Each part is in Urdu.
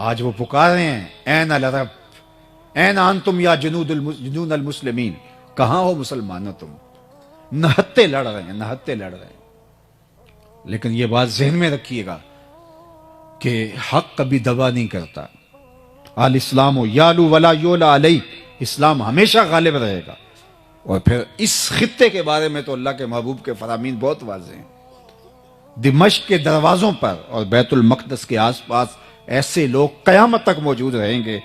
آج وہ پکار رہے ہیں این العرب این انتم یا جنون المسلمین، کہاں ہو مسلمانوں تم؟ نہتے لڑ رہے ہیں، نہتے لڑ رہے ہیں۔ لیکن یہ بات ذہن میں رکھیے گا کہ حق کبھی دبا نہیں کرتا۔ الاسلام یالو ولا یولا علیہ، اسلام ہمیشہ غالب رہے گا۔ اور پھر اس خطے کے بارے میں تو اللہ کے محبوب کے فرامین بہت واضح ہیں۔ دمشق کے دروازوں پر اور بیت المقدس کے آس پاس ایسے لوگ قیامت تک موجود رہیں گے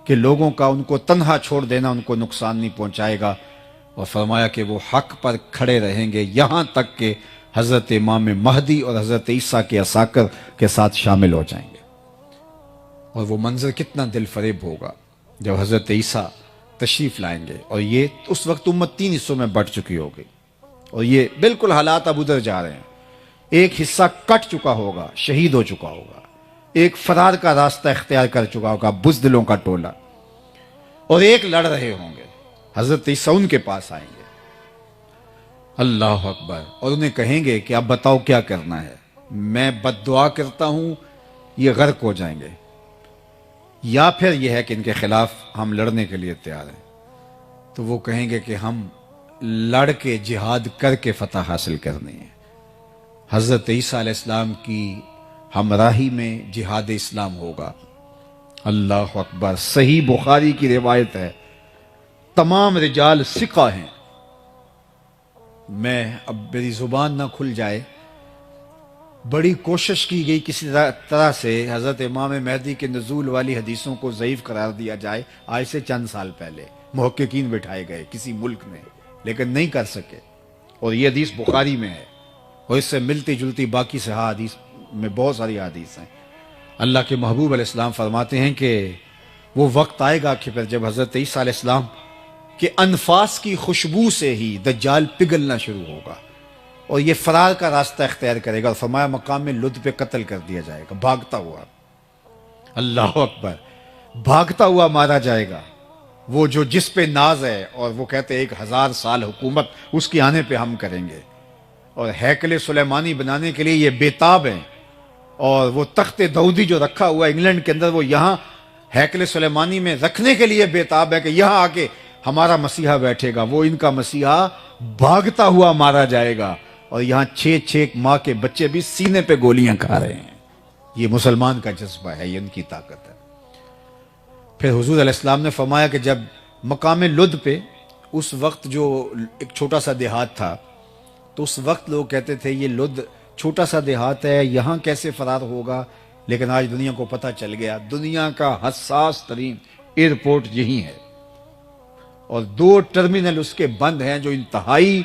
کہ لوگوں کا ان کو تنہا چھوڑ دینا ان کو نقصان نہیں پہنچائے گا۔ اور فرمایا کہ وہ حق پر کھڑے رہیں گے یہاں تک کہ حضرت امام مہدی اور حضرت عیسیٰ کے عساکر کے ساتھ شامل ہو جائیں گے۔ اور وہ منظر کتنا دل فریب ہوگا جب حضرت عیسیٰ تشریف لائیں گے، اور یہ اس وقت امت 3 حصوں میں بٹ چکی ہوگی، اور یہ بالکل حالات اب ادھر جا رہے ہیں۔ ایک حصہ کٹ چکا ہوگا، شہید ہو چکا ہوگا، ایک فرار کا راستہ اختیار کر چکا ہوگا، بزدلوں کا ٹولہ، اور ایک لڑ رہے ہوں گے۔ حضرت عیسیٰ ان کے پاس آئیں گے، اللہ اکبر، اور انہیں کہیں گے کہ اب بتاؤ کیا کرنا ہے، میں بد دعا کرتا ہوں یہ غرق ہو جائیں گے، یا پھر یہ ہے کہ ان کے خلاف ہم لڑنے کے لیے تیار ہیں۔ تو وہ کہیں گے کہ ہم لڑ کے جہاد کر کے فتح حاصل کرنی ہے۔ حضرت عیسیٰ علیہ السلام کی ہمراہی میں جہاد اسلام ہوگا۔ اللہ اکبر، صحیح بخاری کی روایت ہے، تمام رجال ثقہ ہیں۔ میں اب میری زبان نہ کھل جائے، بڑی کوشش کی گئی کسی طرح سے حضرت امام مہدی کے نزول والی حدیثوں کو ضعیف قرار دیا جائے، آج سے چند سال پہلے محققین بٹھائے گئے کسی ملک میں، لیکن نہیں کر سکے۔ اور یہ حدیث بخاری میں ہے، اور اس سے ملتی جلتی باقی صحیح حدیث میں بہت ساری حدیث ہیں۔ اللہ کے محبوب علیہ السلام فرماتے ہیں کہ وہ وقت آئے گا کہ پھر جب حضرت عیسیٰ علیہ السلام کے انفاس کی خوشبو سے ہی دجال پگھلنا شروع ہوگا، اور یہ فرار کا راستہ اختیار کرے گا، اور فرمایا مقام لد پہ قتل کر دیا جائے گا، بھاگتا ہوا۔ اللہ اکبر، بھاگتا ہوا مارا جائے گا۔ وہ جو جس پہ ناز ہے، اور وہ کہتے ہیں 1000 سال حکومت اس کے آنے پہ ہم کریں گے، اور ہیکل سلیمانی بنانے کے لیے یہ بےتاب ہیں، اور وہ تخت داؤدی جو رکھا ہوا ہے انگلینڈ کے اندر، وہ یہاں ہیکل سلیمانی میں رکھنے کے لیے بےتاب ہے کہ یہاں آ کے ہمارا مسیحا بیٹھے گا۔ وہ ان کا مسیحا بھاگتا ہوا مارا جائے گا، اور یہاں 6 ماہ کے بچے بھی سینے پہ گولیاں کھا رہے ہیں۔ یہ مسلمان کا جذبہ ہے، یہ ان کی طاقت ہے۔ پھر حضور علیہ السلام نے فرمایا کہ جب مقام لد پہ، اس وقت جو ایک چھوٹا سا دیہات تھا، تو اس وقت لوگ کہتے تھے یہ لد چھوٹا سا دیہات ہے، یہاں کیسے فرار ہوگا؟ لیکن آج دنیا کو پتہ چل گیا، دنیا کا حساس ترین ایئرپورٹ یہی ہے، اور 2 ٹرمینل اس کے بند ہیں جو انتہائی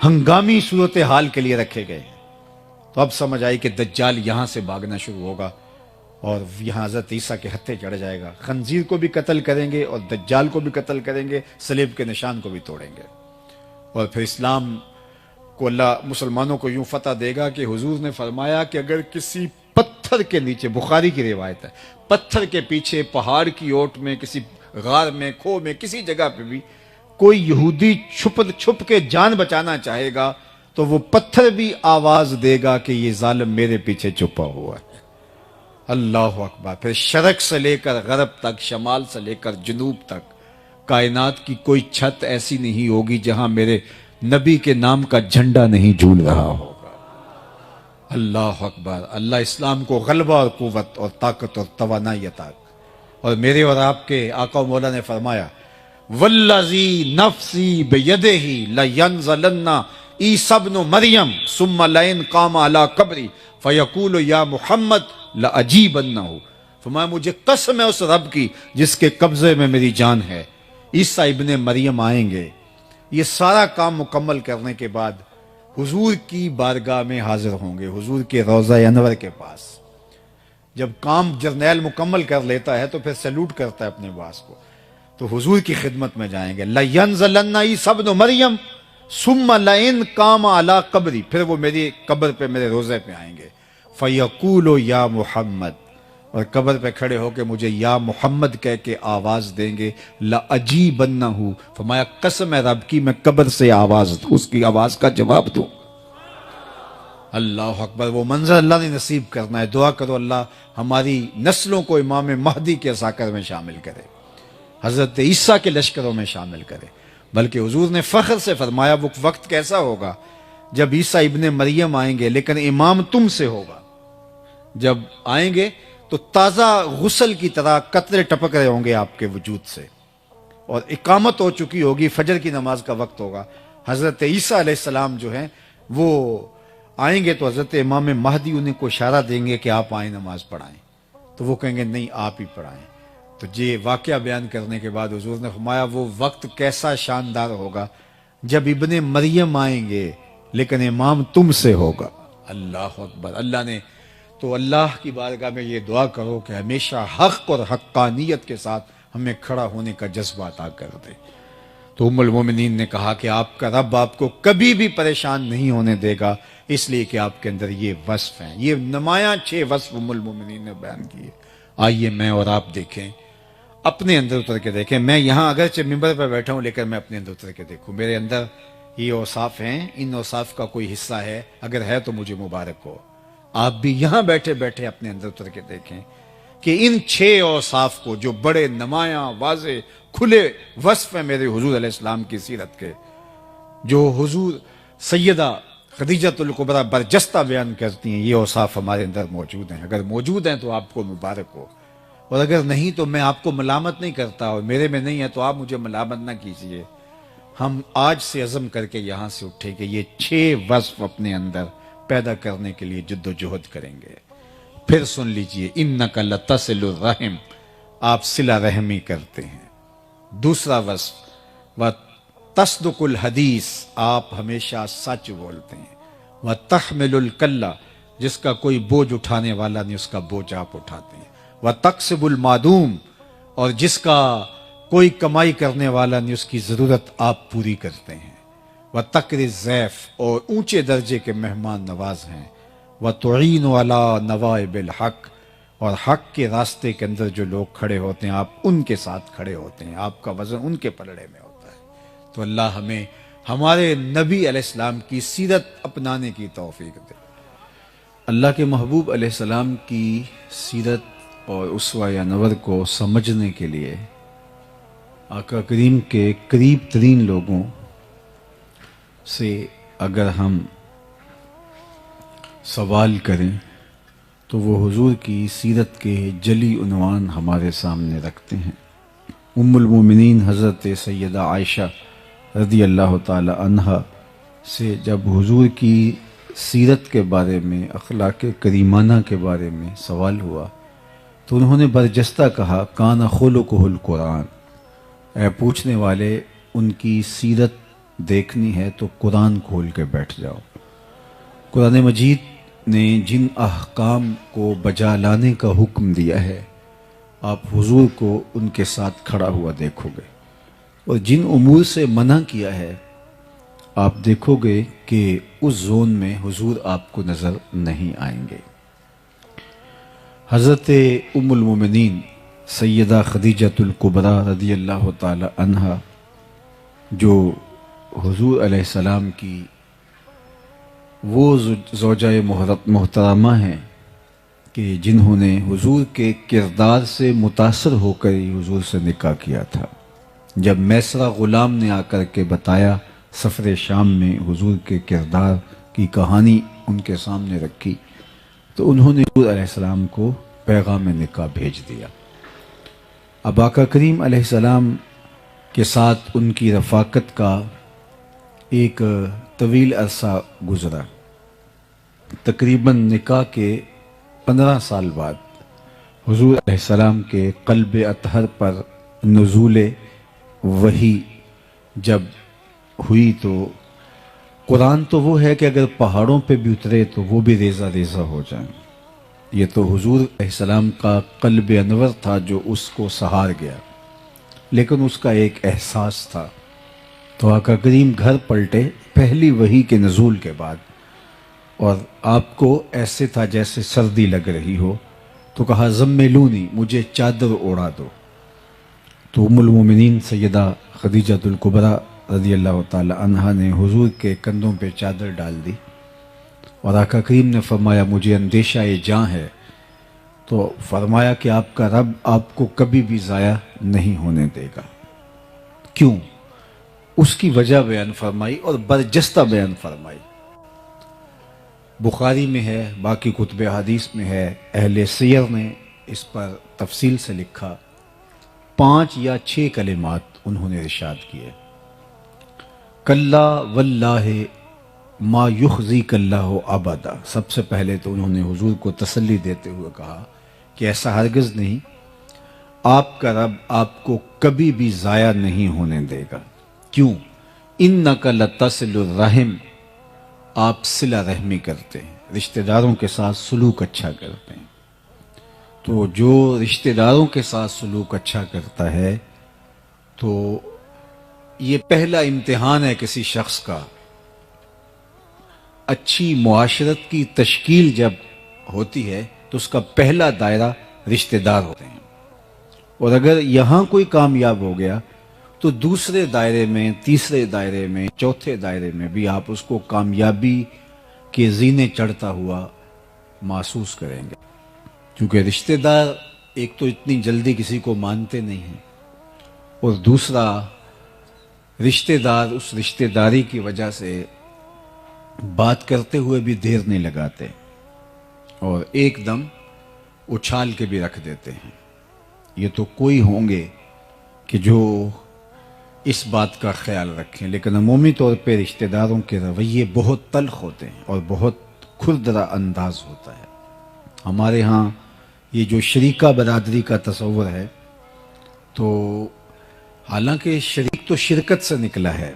ہنگامی صورتحال کے لیے رکھے گئے ہیں۔ تو اب سمجھ آئی کہ دجال یہاں سے بھاگنا شروع ہوگا، اور یہاں حضرت عیسیٰ کے ہتھے چڑھ جائے گا، خنزیر کو بھی قتل کریں گے اور دجال کو بھی قتل کریں گے، صلیب کے نشان کو بھی توڑیں گے، اور پھر اسلام کو اللہ مسلمانوں کو یوں فتح دے گا کہ حضور نے فرمایا کہ اگر کسی پتھر کے نیچے، بخاری کی روایت ہے، پتھر کے پیچھے، پہاڑ کی اوٹ میں، کسی غار میں، کھو میں، کسی جگہ پہ بھی کوئی یہودی چھپ کے جان بچانا چاہے گا، تو وہ پتھر بھی آواز دے گا کہ یہ ظالم میرے پیچھے چھپا ہوا ہے۔ اللہ اکبر۔ پھر شرق سے لے کر غرب تک، شمال سے لے کر جنوب تک، کائنات کی کوئی چھت ایسی نہیں ہوگی جہاں میرے نبی کے نام کا جھنڈا نہیں جھول رہا ہوگا۔ اللہ اکبر۔ اللہ اسلام کو غلبہ اور قوت اور طاقت اور توانائی عطا۔ اور میرے اور آپ کے آقا و مولا نے فرمایا والذی نفسی بیدہ لینزلن عیسی ابن مریم ثم لئن قام علی قبری فیقول یا محمد لاجیبنہ۔ فرمایا مجھے قسم ہے اس رب کی جس کے قبضے میں میری جان ہے، عیسیٰ ابن مریم آئیں گے، یہ سارا کام مکمل کرنے کے بعد حضور کی بارگاہ میں حاضر ہوں گے، حضور کے روضہ انور کے پاس۔ جب کام جرنیل مکمل کر لیتا ہے تو پھر سیلوٹ کرتا ہے اپنے باس کو، تو حضور کی خدمت میں جائیں گے، لَيَنزَلَنَّ عِيسَى ابْنُ مَرْيَمَ ثُمَّ لَئِن قَامَ عَلَىٰ قَبْرِي، پھر وہ میری قبر پہ، میرے روزے پہ آئیں گے، فَيَقُولُ يَا مُحَمَّد، اور قبر پہ کھڑے ہو کے مجھے یا محمد کہہ کے آواز دیں گے، لَأَجِيبَنَّهُ، فرمایا قسم ہے رب کی میں قبر سے آواز، اس کی آواز کا جواب دوں۔ اللہ اکبر، وہ منظر اللہ نے نصیب کرنا ہے. دعا کرو اللہ ہماری نسلوں کو امام مہدی کے ساکر میں شامل کرے، حضرت عیسیٰ کے لشکروں میں شامل کرے. بلکہ حضور نے فخر سے فرمایا وہ وقت کیسا ہوگا جب عیسیٰ ابن مریم آئیں گے لیکن امام تم سے ہوگا. جب آئیں گے تو تازہ غسل کی طرح قطرے ٹپک رہے ہوں گے آپ کے وجود سے، اور اقامت ہو چکی ہوگی، فجر کی نماز کا وقت ہوگا. حضرت عیسیٰ علیہ السلام جو ہیں وہ آئیں گے تو حضرت امام مہدی انہیں کو اشارہ دیں گے کہ آپ آئیں نماز پڑھائیں، تو وہ کہیں گے نہیں آپ ہی پڑھائیں. تو یہ واقعہ بیان کرنے کے بعد حضور نے فرمایا وہ وقت کیسا شاندار ہوگا جب ابن مریم آئیں گے لیکن امام تم سے ہوگا. اللہ اکبر. اللہ نے تو اللہ کی بارگاہ میں یہ دعا کرو کہ ہمیشہ حق اور حقانیت کے ساتھ ہمیں کھڑا ہونے کا جذبہ عطا کر دے. تو ام المومنین نے کہا کہ آپ کا رب آپ کو کبھی بھی پریشان نہیں ہونے دے گا، اس لیے کہ آپ کے اندر یہ وصف ہیں. یہ نمایاں 6 وصف ام المومنین نے بیان کیے. آئیے میں اور آپ دیکھیں، اپنے اندر اتر کے دیکھیں. میں یہاں اگرچہ ممبر پہ بیٹھا ہوں لیکن میں اپنے اندر اتر کے دیکھوں. میرے اندر یہ اوصاف ہیں، ان اوصاف کا کوئی حصہ ہے، اگر ہے تو مجھے مبارک ہو. آپ بھی یہاں بیٹھے بیٹھے اپنے اندر اتر کے دیکھیں کہ ان 6 اوصاف کو جو بڑے نمایاں واضح کھلے وصف ہیں میرے حضور علیہ السلام کی سیرت کے، جو حضور سیدہ خدیجۃ الکبریٰ برجستہ بیان کرتی ہیں، یہ اوصاف ہمارے اندر موجود ہیں. اگر موجود ہیں تو آپ کو مبارک ہو، اور اگر نہیں تو میں آپ کو ملامت نہیں کرتا، اور میرے میں نہیں ہے تو آپ مجھے ملامت نہ کیجیے. ہم آج سے عزم کر کے یہاں سے اٹھے کہ یہ 6 وصف اپنے اندر پیدا کرنے کے لیے جد و جہد کریں گے. پھر سن لیجئے، انک لتصل الرحم، آپ صلہ رحمی کرتے ہیں. دوسرا وصف وتصدق الحدیث، آپ ہمیشہ سچ بولتے ہیں. وتحمل الکلہ، جس کا کوئی بوجھ اٹھانے والا نہیں اس کا بوجھ آپ اٹھاتے ہیں. وتکسب المعدوم، اور جس کا کوئی کمائی کرنے والا نہیں اس کی ضرورت آپ پوری کرتے ہیں. وتقری الضیف، اور اونچے درجے کے مہمان نواز ہیں. وتعین علی نوائب الحق، اور حق کے راستے کے اندر جو لوگ کھڑے ہوتے ہیں آپ ان کے ساتھ کھڑے ہوتے ہیں، آپ کا وزن ان کے پلڑے میں ہوتا ہے. تو اللہ ہمیں ہمارے نبی علیہ السلام کی سیرت اپنانے کی توفیق دے. اللہ کے محبوب علیہ السلام کی سیرت اور اسوہ یا نور کو سمجھنے کے لیے آقا کریم کے قریب ترین لوگوں سے اگر ہم سوال کریں تو وہ حضور کی سیرت کے جلی عنوان ہمارے سامنے رکھتے ہیں. ام المومنین حضرت سیدہ عائشہ رضی اللہ تعالی عنہا سے جب حضور کی سیرت کے بارے میں، اخلاق کریمانہ کے بارے میں سوال ہوا تو انہوں نے برجستہ کہا کان خلقہ القرآن. اے پوچھنے والے، ان کی سیرت دیکھنی ہے تو قرآن کھول کے بیٹھ جاؤ. قرآن مجید نے جن احکام کو بجا لانے کا حکم دیا ہے آپ حضور کو ان کے ساتھ کھڑا ہوا دیکھو گے، اور جن امور سے منع کیا ہے آپ دیکھو گے کہ اس زون میں حضور آپ کو نظر نہیں آئیں گے. حضرت ام المومنین سیدہ خدیجۃ الکبریٰ رضی اللہ تعالی عنہا، جو حضور علیہ السلام کی وہ زوجہ محترمہ ہیں کہ جنہوں نے حضور کے کردار سے متاثر ہو کر ہی حضور سے نکاح کیا تھا. جب میسرہ غلام نے آ کر کے بتایا سفر شام میں حضور کے کردار کی کہانی ان کے سامنے رکھی تو انہوں نے حضور علیہ السلام کو پیغام نکاح بھیج دیا. اب آقا کریم علیہ السلام کے ساتھ ان کی رفاقت کا ایک طویل عرصہ گزرا. تقریباً نکاح کے 15 سال بعد حضور علیہ السلام کے قلب اطہر پر نزول وحی جب ہوئی تو قرآن تو وہ ہے کہ اگر پہاڑوں پہ بھی اترے تو وہ بھی ریزہ ریزہ ہو جائیں. یہ تو حضور علیہ السلام کا قلب انور تھا جو اس کو سہار گیا، لیکن اس کا ایک احساس تھا. تو آقا کریم گھر پلٹے پہلی وحی کے نزول کے بعد، اور آپ کو ایسے تھا جیسے سردی لگ رہی ہو، تو کہا زملونی، مجھے چادر اوڑھا دو. تو ام المومنین سیدہ خدیجۃ الکبریٰ رضی اللہ تعالی عنہا نے حضور کے کندھوں پہ چادر ڈال دی اور آقا کریم نے فرمایا مجھے اندیشہ جاں ہے، تو فرمایا کہ آپ کا رب آپ کو کبھی بھی ضائع نہیں ہونے دے گا۔ کیوں؟ اس کی وجہ بیان فرمائی اور برجستہ بیان فرمائی۔ بخاری میں ہے، باقی کتب حدیث میں ہے، اہل سیر نے اس پر تفصیل سے لکھا، 5 یا 6 کلمات انہوں نے ارشاد کیے۔ کلا واللہ ما یخزیک اللہ ابدا، سب سے پہلے تو انہوں نے حضور کو تسلی دیتے ہوئے کہا کہ ایسا ہرگز نہیں، آپ کا رب آپ کو کبھی بھی ضائع نہیں ہونے دے گا۔ کیوں؟ انک لتصل الرحم، آپ صلہ رحمی کرتے ہیں، رشتہ داروں کے ساتھ سلوک اچھا کرتے ہیں۔ تو جو رشتہ داروں کے ساتھ سلوک اچھا کرتا ہے تو یہ پہلا امتحان ہے کسی شخص کا۔ اچھی معاشرت کی تشکیل جب ہوتی ہے تو اس کا پہلا دائرہ رشتہ دار ہوتے ہیں، اور اگر یہاں کوئی کامیاب ہو گیا تو دوسرے دائرے میں، تیسرے دائرے میں، چوتھے دائرے میں بھی آپ اس کو کامیابی کے زینے چڑھتا ہوا محسوس کریں گے، کیونکہ رشتہ دار ایک تو اتنی جلدی کسی کو مانتے نہیں ہیں، اور دوسرا رشتہ دار اس رشتہ داری کی وجہ سے بات کرتے ہوئے بھی دیر نہیں لگاتے اور ایک دم اچھال کے بھی رکھ دیتے ہیں۔ یہ تو کوئی ہوں گے کہ جو اس بات کا خیال رکھیں، لیکن عمومی طور پہ رشتہ داروں کے رویے بہت تلخ ہوتے ہیں اور بہت کھردرا انداز ہوتا ہے۔ ہمارے ہاں یہ جو شریکہ برادری کا تصور ہے، تو حالانکہ شریک تو شرکت سے نکلا ہے،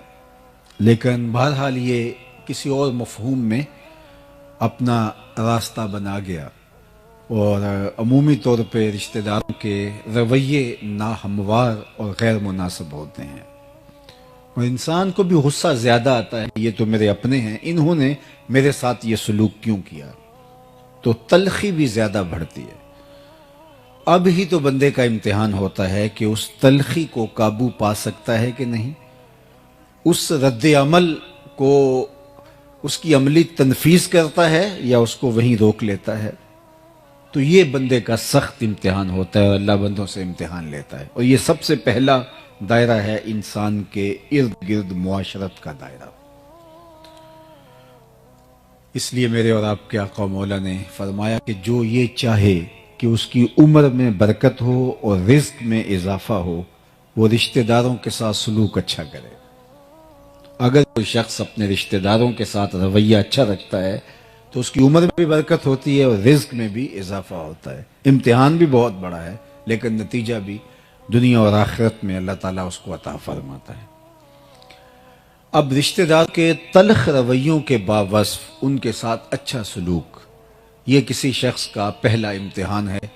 لیکن بہرحال یہ کسی اور مفہوم میں اپنا راستہ بنا گیا، اور عمومی طور پہ رشتہ داروں کے رویے ناہموار اور غیر مناسب ہوتے ہیں، اور انسان کو بھی غصہ زیادہ آتا ہے، یہ تو میرے اپنے ہیں، انہوں نے میرے ساتھ یہ سلوک کیوں کیا، تو تلخی بھی زیادہ بڑھتی ہے۔ اب ہی تو بندے کا امتحان ہوتا ہے کہ اس تلخی کو قابو پا سکتا ہے کہ نہیں، اس رد عمل کو اس کی عملی تنفیذ کرتا ہے یا اس کو وہیں روک لیتا ہے۔ تو یہ بندے کا سخت امتحان ہوتا ہے، اور اللہ بندوں سے امتحان لیتا ہے، اور یہ سب سے پہلا دائرہ ہے انسان کے ارد گرد معاشرت کا دائرہ۔ اس لیے میرے اور آپ کے آقا مولا نے فرمایا کہ جو یہ چاہے کہ اس کی عمر میں برکت ہو اور رزق میں اضافہ ہو، وہ رشتہ داروں کے ساتھ سلوک اچھا کرے۔ اگر کوئی شخص اپنے رشتہ داروں کے ساتھ رویہ اچھا رکھتا ہے تو اس کی عمر میں بھی برکت ہوتی ہے اور رزق میں بھی اضافہ ہوتا ہے۔ امتحان بھی بہت بڑا ہے، لیکن نتیجہ بھی دنیا اور آخرت میں اللہ تعالیٰ اس کو عطا فرماتا ہے۔ اب رشتہ دار کے تلخ رویوں کے باوصف ان کے ساتھ اچھا سلوک، یہ کسی شخص کا پہلا امتحان ہے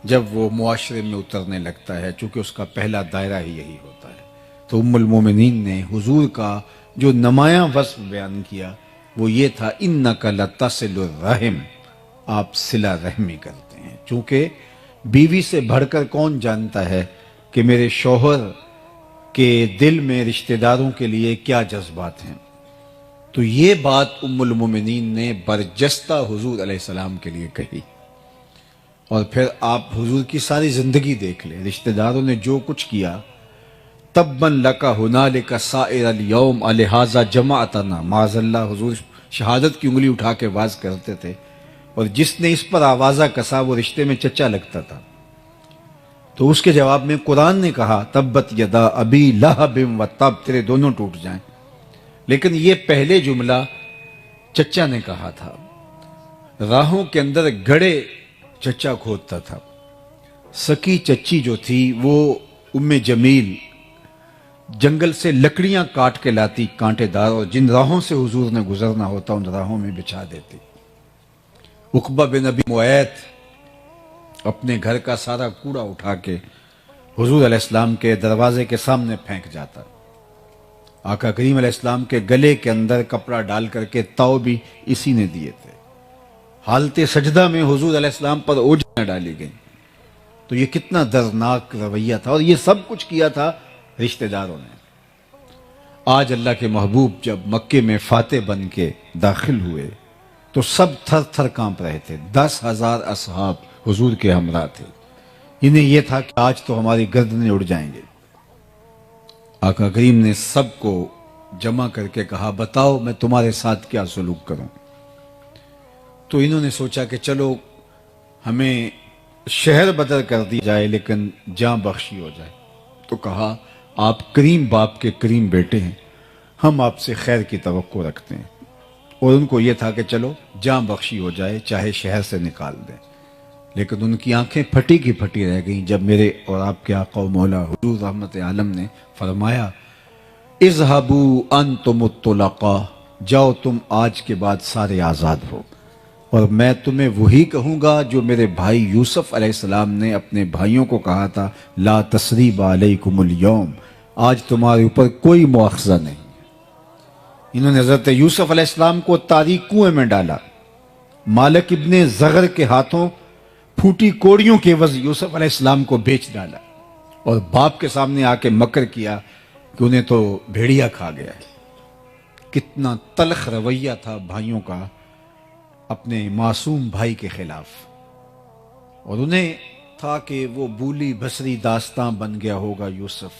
جب وہ معاشرے میں اترنے لگتا ہے، چونکہ اس کا پہلا دائرہ ہی یہی ہوتا ہے۔ تو ام المومنین نے حضور کا جو نمایاں وصف بیان کیا وہ یہ تھا، انک لتصل الرحم، آپ صلہ رحمی کرتے ہیں۔ چونکہ بیوی سے بڑھ کر کون جانتا ہے کہ میرے شوہر کے دل میں رشتہ داروں کے لیے کیا جذبات ہیں، تو یہ بات ام المومنین نے برجستہ حضور علیہ السلام کے لیے کہی۔ اور پھر آپ حضور کی ساری زندگی دیکھ لیں، رشتہ داروں نے جو کچھ کیا، تباً لک ہنالک سائر الیوم لہذا جمعتنا، معاذ اللہ حضور شہادت کی انگلی اٹھا کے واز کرتے تھے، اور جس نے اس پر آوازہ کسا وہ رشتے میں چچا لگتا تھا، تو اس کے جواب میں قرآن نے کہا تبت یدا ابی لہب و تب، تیرے دونوں ٹوٹ جائیں، لیکن یہ پہلے جملہ چچا نے کہا تھا۔ راہوں کے اندر گڑے چچا کھودتا تھا، سکی چچی جو تھی وہ ام جمیل جنگل سے لکڑیاں کاٹ کے لاتی کانٹے دار، اور جن راہوں سے حضور نے گزرنا ہوتا ان راہوں میں بچھا دیتی۔ عقبہ بن ابی معیط اپنے گھر کا سارا کوڑا اٹھا کے حضور علیہ السلام کے دروازے کے سامنے پھینک جاتا۔ آقا کریم علیہ السلام کے گلے کے اندر کپڑا ڈال کر کے تاؤ بھی اسی نے دیے تھے۔ حالت سجدہ میں حضور علیہ السلام پر اوجھیاں ڈالی گئیں۔ تو یہ کتنا دردناک رویہ تھا، اور یہ سب کچھ کیا تھا رشتہ داروں نے۔ آج اللہ کے محبوب جب مکے میں فاتح بن کے داخل ہوئے تو سب تھر تھر کانپ رہے تھے. 10,000 اصحاب حضور کے ہمراہ تھے. انہیں یہ تھا کہ آج تو ہماری گردنیں اڑ جائیں گے. آقا کریم نے سب کو جمع کر کے کہا بتاؤ میں تمہارے ساتھ کیا سلوک کروں. تو انہوں نے سوچا کہ چلو ہمیں شہر بدر کر دی جائے لیکن جاں بخشی ہو جائے. تو کہا آپ کریم باپ کے کریم بیٹے ہیں, ہم آپ سے خیر کی توقع رکھتے ہیں. اور ان کو یہ تھا کہ چلو جاں بخشی ہو جائے چاہے شہر سے نکال دیں. لیکن ان کی آنکھیں پھٹی کی پھٹی رہ گئیں جب میرے اور آپ کے آقا و مولا حضور رحمت عالم نے فرمایا اذهبوا انتم الطلقاء, جاؤ تم آج کے بعد سارے آزاد ہو, اور میں تمہیں وہی کہوں گا جو میرے بھائی یوسف علیہ السلام نے اپنے بھائیوں کو کہا تھا لا تثریب علیکم اليوم, آج تمہارے اوپر کوئی مؤاخذہ نہیں. انہوں نے حضرت یوسف علیہ السلام کو تاریک کنویں میں ڈالا. مالک ابن زغر کے ہاتھوں پھوٹی کوڑیوں کے عوض یوسف علیہ السلام کو بیچ ڈالا, اور باپ کے سامنے آ کے مکر کیا کہ انہیں تو بھیڑیا کھا گیا ہے. کتنا تلخ رویہ تھا بھائیوں کا اپنے معصوم بھائی کے خلاف, اور انہیں تھا کہ وہ بولی بسری داستان بن گیا ہوگا یوسف.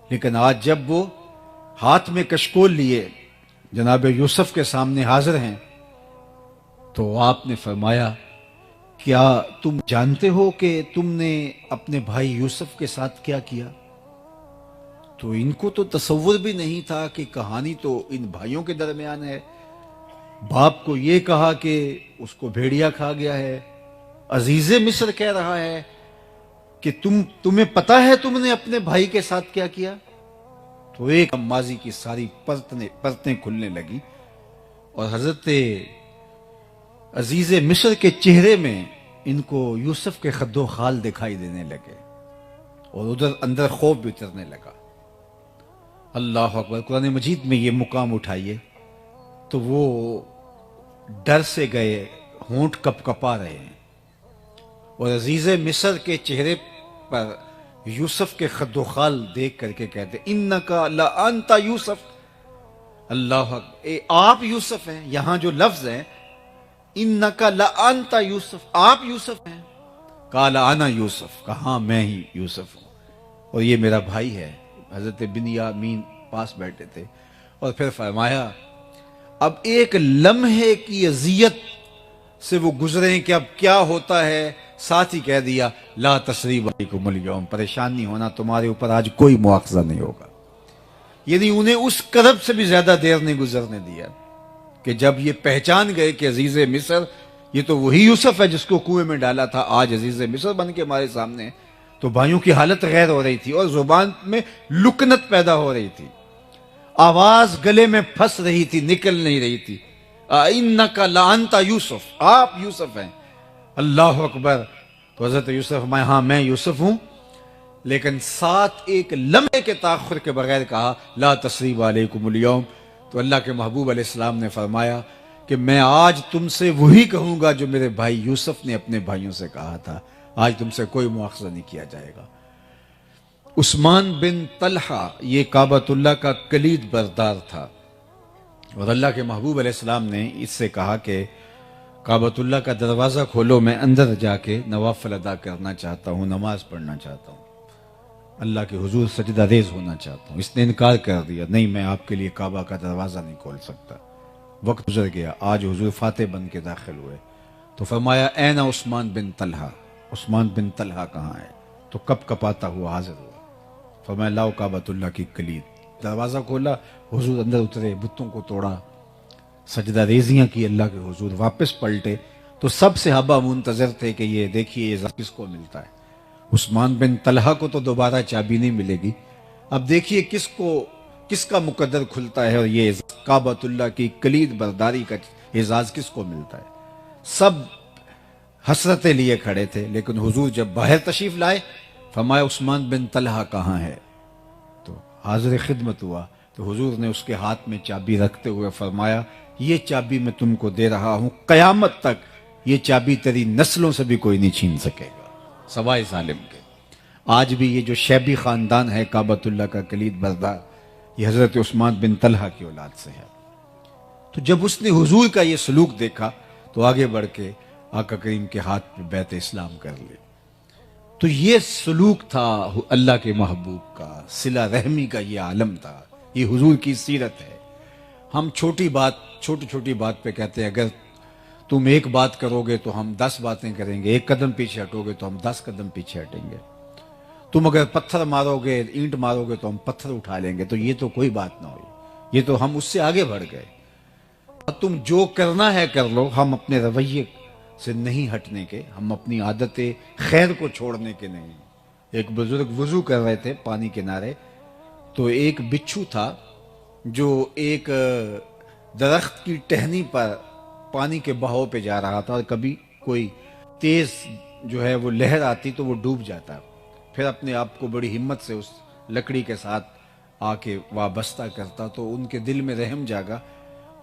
لیکن آج جب وہ ہاتھ میں کشکول لیے جناب یوسف کے سامنے حاضر ہیں تو آپ نے فرمایا کیا تم جانتے ہو کہ تم نے اپنے بھائی یوسف کے ساتھ کیا کیا؟ تو ان کو تو تصور بھی نہیں تھا کہ کہانی تو ان بھائیوں کے درمیان ہے. باپ کو یہ کہا کہ اس کو بھیڑیا کھا گیا ہے, عزیز مصر کہہ رہا ہے کہ تمہیں پتا ہے تم نے اپنے بھائی کے ساتھ کیا کیا. تو ایک ماضی کی ساری پرتیں کھلنے لگی, اور حضرت عزیز مصر کے چہرے میں ان کو یوسف کے خد و خال دکھائی دینے لگے, اور ادھر اندر خوف بھی اترنے لگا. اللہ اکبر. قرآن مجید میں یہ مقام اٹھائیے تو وہ ڈر سے گئے, ہونٹ کپ کپا رہے ہیں, اور عزیز مصر کے چہرے پر یوسف کے خد و خال دیکھ کر کے کہتے انکا لانت یوسف. اللہ اکبر, آپ یوسف ہیں. یہاں جو لفظ ہے انکا لانت یوسف, آپ یوسف ہیں. قال انا یوسف, کہاں میں ہی یوسف ہوں, اور یہ میرا بھائی ہے. حضرت بنیامین پاس بیٹھے تھے, اور پھر فرمایا اب ایک لمحے کی اذیت سے وہ گزرے کہ اب کیا ہوتا ہے. ساتھ ہی کہہ دیا لا تثریب علیکم اليوم, پریشان نہیں ہونا, تمہارے اوپر آج کوئی مواخذہ نہیں ہوگا. یعنی انہیں اس کرب سے بھی زیادہ دیر نہیں گزرنے دیا کہ جب یہ پہچان گئے کہ عزیز مصر یہ تو وہی یوسف ہے جس کو کنویں میں ڈالا تھا, آج عزیز مصر بن کے ہمارے سامنے. تو بھائیوں کی حالت غیر ہو رہی تھی, اور زبان میں لکنت پیدا ہو رہی تھی, آواز گلے میں پھنس رہی تھی, نکل نہیں رہی تھی. انکا لانت یوسف, آپ یوسف ہیں. اللہ اکبر. تو حضرت یوسف میں ہاں میں یوسف ہوں, لیکن ساتھ ایک لمحے کے تاخر کے بغیر کہا لا تثریب علیکم اليوم. تو اللہ کے محبوب علیہ السلام نے فرمایا کہ میں آج تم سے وہی کہوں گا جو میرے بھائی یوسف نے اپنے بھائیوں سے کہا تھا, آج تم سے کوئی مواخذہ نہیں کیا جائے گا. عثمان بن طلحہ یہ کعبۃ اللہ کا کلید بردار تھا, اور اللہ کے محبوب علیہ السلام نے اس سے کہا کہ کعبۃ اللہ کا دروازہ کھولو, میں اندر جا کے نوافل ادا کرنا چاہتا ہوں, نماز پڑھنا چاہتا ہوں, اللہ کے حضور سجدہ ریز ہونا چاہتا ہوں. اس نے انکار کر دیا, نہیں میں آپ کے لیے کعبہ کا دروازہ نہیں کھول سکتا. وقت گزر گیا, آج حضور فاتح بن کے داخل ہوئے تو فرمایا این عثمان بن طلحہ, عثمان بن طلحہ کہاں ہے؟ تو کپ کپاتا ہوا حاضر ہوا. فرمایا لاؤ کعبۃ اللہ کی کلید. دروازہ کھولا, حضور اندر اترے, بتوں کو توڑا, سجدہ ریزیاں کی اللہ کے حضور, واپس پلٹے تو سب صحابہ منتظر تھے کہ یہ دیکھیے یہ کس کو ملتا ہے. عثمان بن طلحہ کو تو دوبارہ چابی نہیں ملے گی, اب دیکھیے کس کا مقدر کھلتا ہے, اور یہ کعبۃ اللہ کی کلید برداری کا اعزاز کس کو ملتا ہے. سب حسرتیں لیے کھڑے تھے, لیکن حضور جب باہر تشریف لائے فرمایا عثمان بن طلحہ کہاں ہے؟ تو حاضر خدمت ہوا تو حضور نے اس کے ہاتھ میں چابی رکھتے ہوئے فرمایا یہ چابی میں تم کو دے رہا ہوں, قیامت تک یہ چابی تیری نسلوں سے بھی کوئی نہیں چھین سکے گا سوائے ظالم کے. آج بھی یہ جو شیبی خاندان ہے کعبۃ اللہ کا کلید بردار, یہ حضرت عثمان بن طلحہ کی اولاد سے ہے. تو جب اس نے حضور کا یہ سلوک دیکھا تو آگے بڑھ کے آقا کریم کے ہاتھ پہ بیعت اسلام کر لی۔ تو یہ سلوک تھا اللہ کے محبوب کا، صلہ رحمی کا یہ عالم تھا، یہ حضور کی سیرت ہے۔ ہم چھوٹی چھوٹی بات پہ کہتے ہیں اگر تم ایک بات کرو گے تو ہم 10 باتیں کریں گے، ایک قدم پیچھے ہٹو گے تو ہم 10 قدم پیچھے ہٹیں گے، تم اگر پتھر مارو گے، اینٹ مارو گے تو ہم پتھر اٹھا لیں گے، تو یہ تو کوئی بات نہ ہوئی، یہ تو ہم اس سے آگے بڑھ گئے۔ تم جو کرنا ہے کر لو، ہم اپنے رویے سے نہیں ہٹنے کے، ہم اپنی عادت خیر کو چھوڑنے کے نہیں۔ ایک بزرگ وضو کر رہے تھے پانی کنارے، تو ایک بچھو تھا جو ایک درخت کی ٹہنی پر پانی کے بہاؤ پہ جا رہا تھا، اور کبھی کوئی تیز جو ہے وہ لہر آتی تو وہ ڈوب جاتا، پھر اپنے آپ کو بڑی ہمت سے اس لکڑی کے ساتھ آ کے وابستہ کرتا، تو ان کے دل میں رحم جاگا،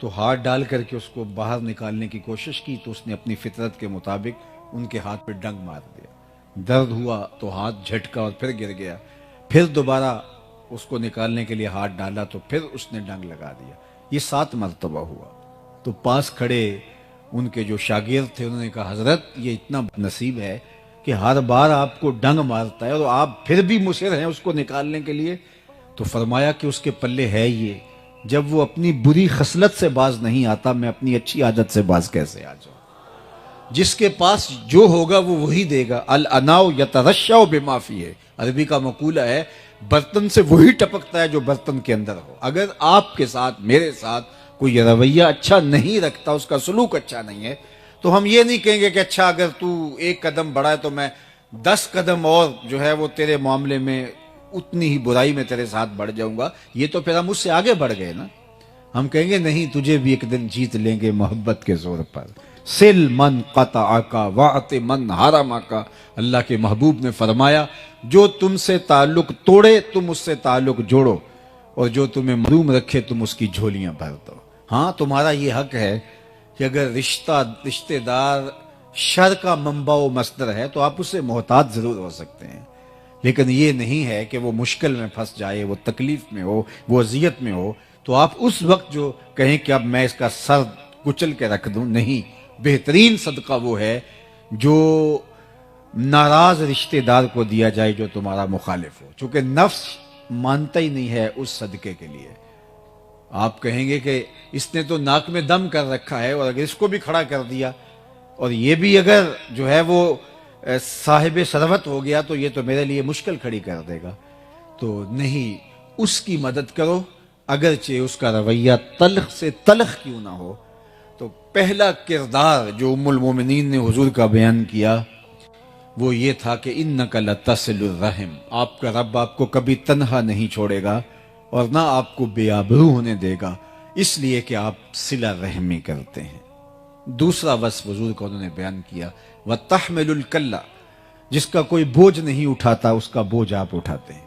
تو ہاتھ ڈال کر کے اس کو باہر نکالنے کی کوشش کی، تو اس نے اپنی فطرت کے مطابق ان کے ہاتھ پہ ڈنگ مار دیا، درد ہوا تو ہاتھ جھٹکا اور پھر گر گیا، پھر دوبارہ اس کو نکالنے کے لیے ہاتھ ڈالا تو پھر اس نے ڈنگ لگا دیا، یہ 7 مرتبہ ہوا۔ تو پاس کھڑے ان کے جو شاگرد تھے انہوں نے کہا حضرت یہ اتنا نصیب ہے کہ ہر بار آپ کو ڈنگ مارتا ہے اور آپ پھر بھی مصر ہیں اس کو نکالنے کے لیے؟ تو فرمایا کہ اس کے پلے ہے یہ، جب وہ اپنی بری خصلت سے باز نہیں آتا، میں اپنی اچھی عادت سے باز کیسے آ جاؤں؟ جس کے پاس جو ہوگا وہ وہی دے گا، الاناؤ یترشع بما فیہ، عربی کا مقولہ ہے برتن سے وہی ٹپکتا ہے جو برتن کے اندر ہو۔ اگر آپ کے ساتھ میرے ساتھ کوئی رویہ اچھا نہیں رکھتا، اس کا سلوک اچھا نہیں ہے، تو ہم یہ نہیں کہیں گے کہ اچھا اگر تو 1 قدم بڑھا ہے تو میں 10 قدم اور جو ہے وہ تیرے معاملے میں اتنی ہی برائی میں تیرے ساتھ بڑھ جاؤں گا، یہ تو پھر ہم اس سے آگے بڑھ گئے نا۔ ہم کہیں گے نہیں، تجھے بھی ایک دن جیت لیں گے محبت کے زور پر، سل من قطعک واعط من حرمک، اللہ کے محبوب نے فرمایا جو تم سے تعلق توڑے تم اس سے تعلق جوڑو، اور جو تمہیں محروم رکھے تم اس کی جھولیاں بھر دو۔ ہاں تمہارا یہ حق ہے کہ اگر رشتہ دار شر کا منبع و مصدر ہے تو آپ اس سے محتاط ضرور ہو سکتے ہیں، لیکن یہ نہیں ہے کہ وہ مشکل میں پھنس جائے، وہ تکلیف میں ہو، وہ اذیت میں ہو تو آپ اس وقت جو کہیں کہ اب میں اس کا سر کچل کے رکھ دوں، نہیں۔ بہترین صدقہ وہ ہے جو ناراض رشتہ دار کو دیا جائے جو تمہارا مخالف ہو، چونکہ نفس مانتا ہی نہیں ہے اس صدقے کے لیے۔ آپ کہیں گے کہ اس نے تو ناک میں دم کر رکھا ہے، اور اگر اس کو بھی کھڑا کر دیا اور یہ بھی اگر جو ہے وہ صاحب ثروت ہو گیا تو یہ تو میرے لیے مشکل کھڑی کر دے گا۔ تو نہیں، اس کی مدد کرو، اگرچہ اس کا رویہ تلخ سے تلخ کیوں نہ ہو۔ تو پہلا کردار جو ام المومنین نے حضور کا بیان کیا وہ یہ تھا کہ انک لتصل الرحم، آپ کا رب آپ کو کبھی تنہا نہیں چھوڑے گا اور نہ آپ کو بے آبرو ہونے دے گا، اس لیے کہ آپ صلہ رحمی کرتے ہیں۔ دوسرا وصف حضور کو انہوں نے بیان کیا، وَتَحْمِلُ الْكَلَّ، جس کا کوئی بوجھ نہیں اٹھاتا اس کا بوجھ آپ اٹھاتے ہیں۔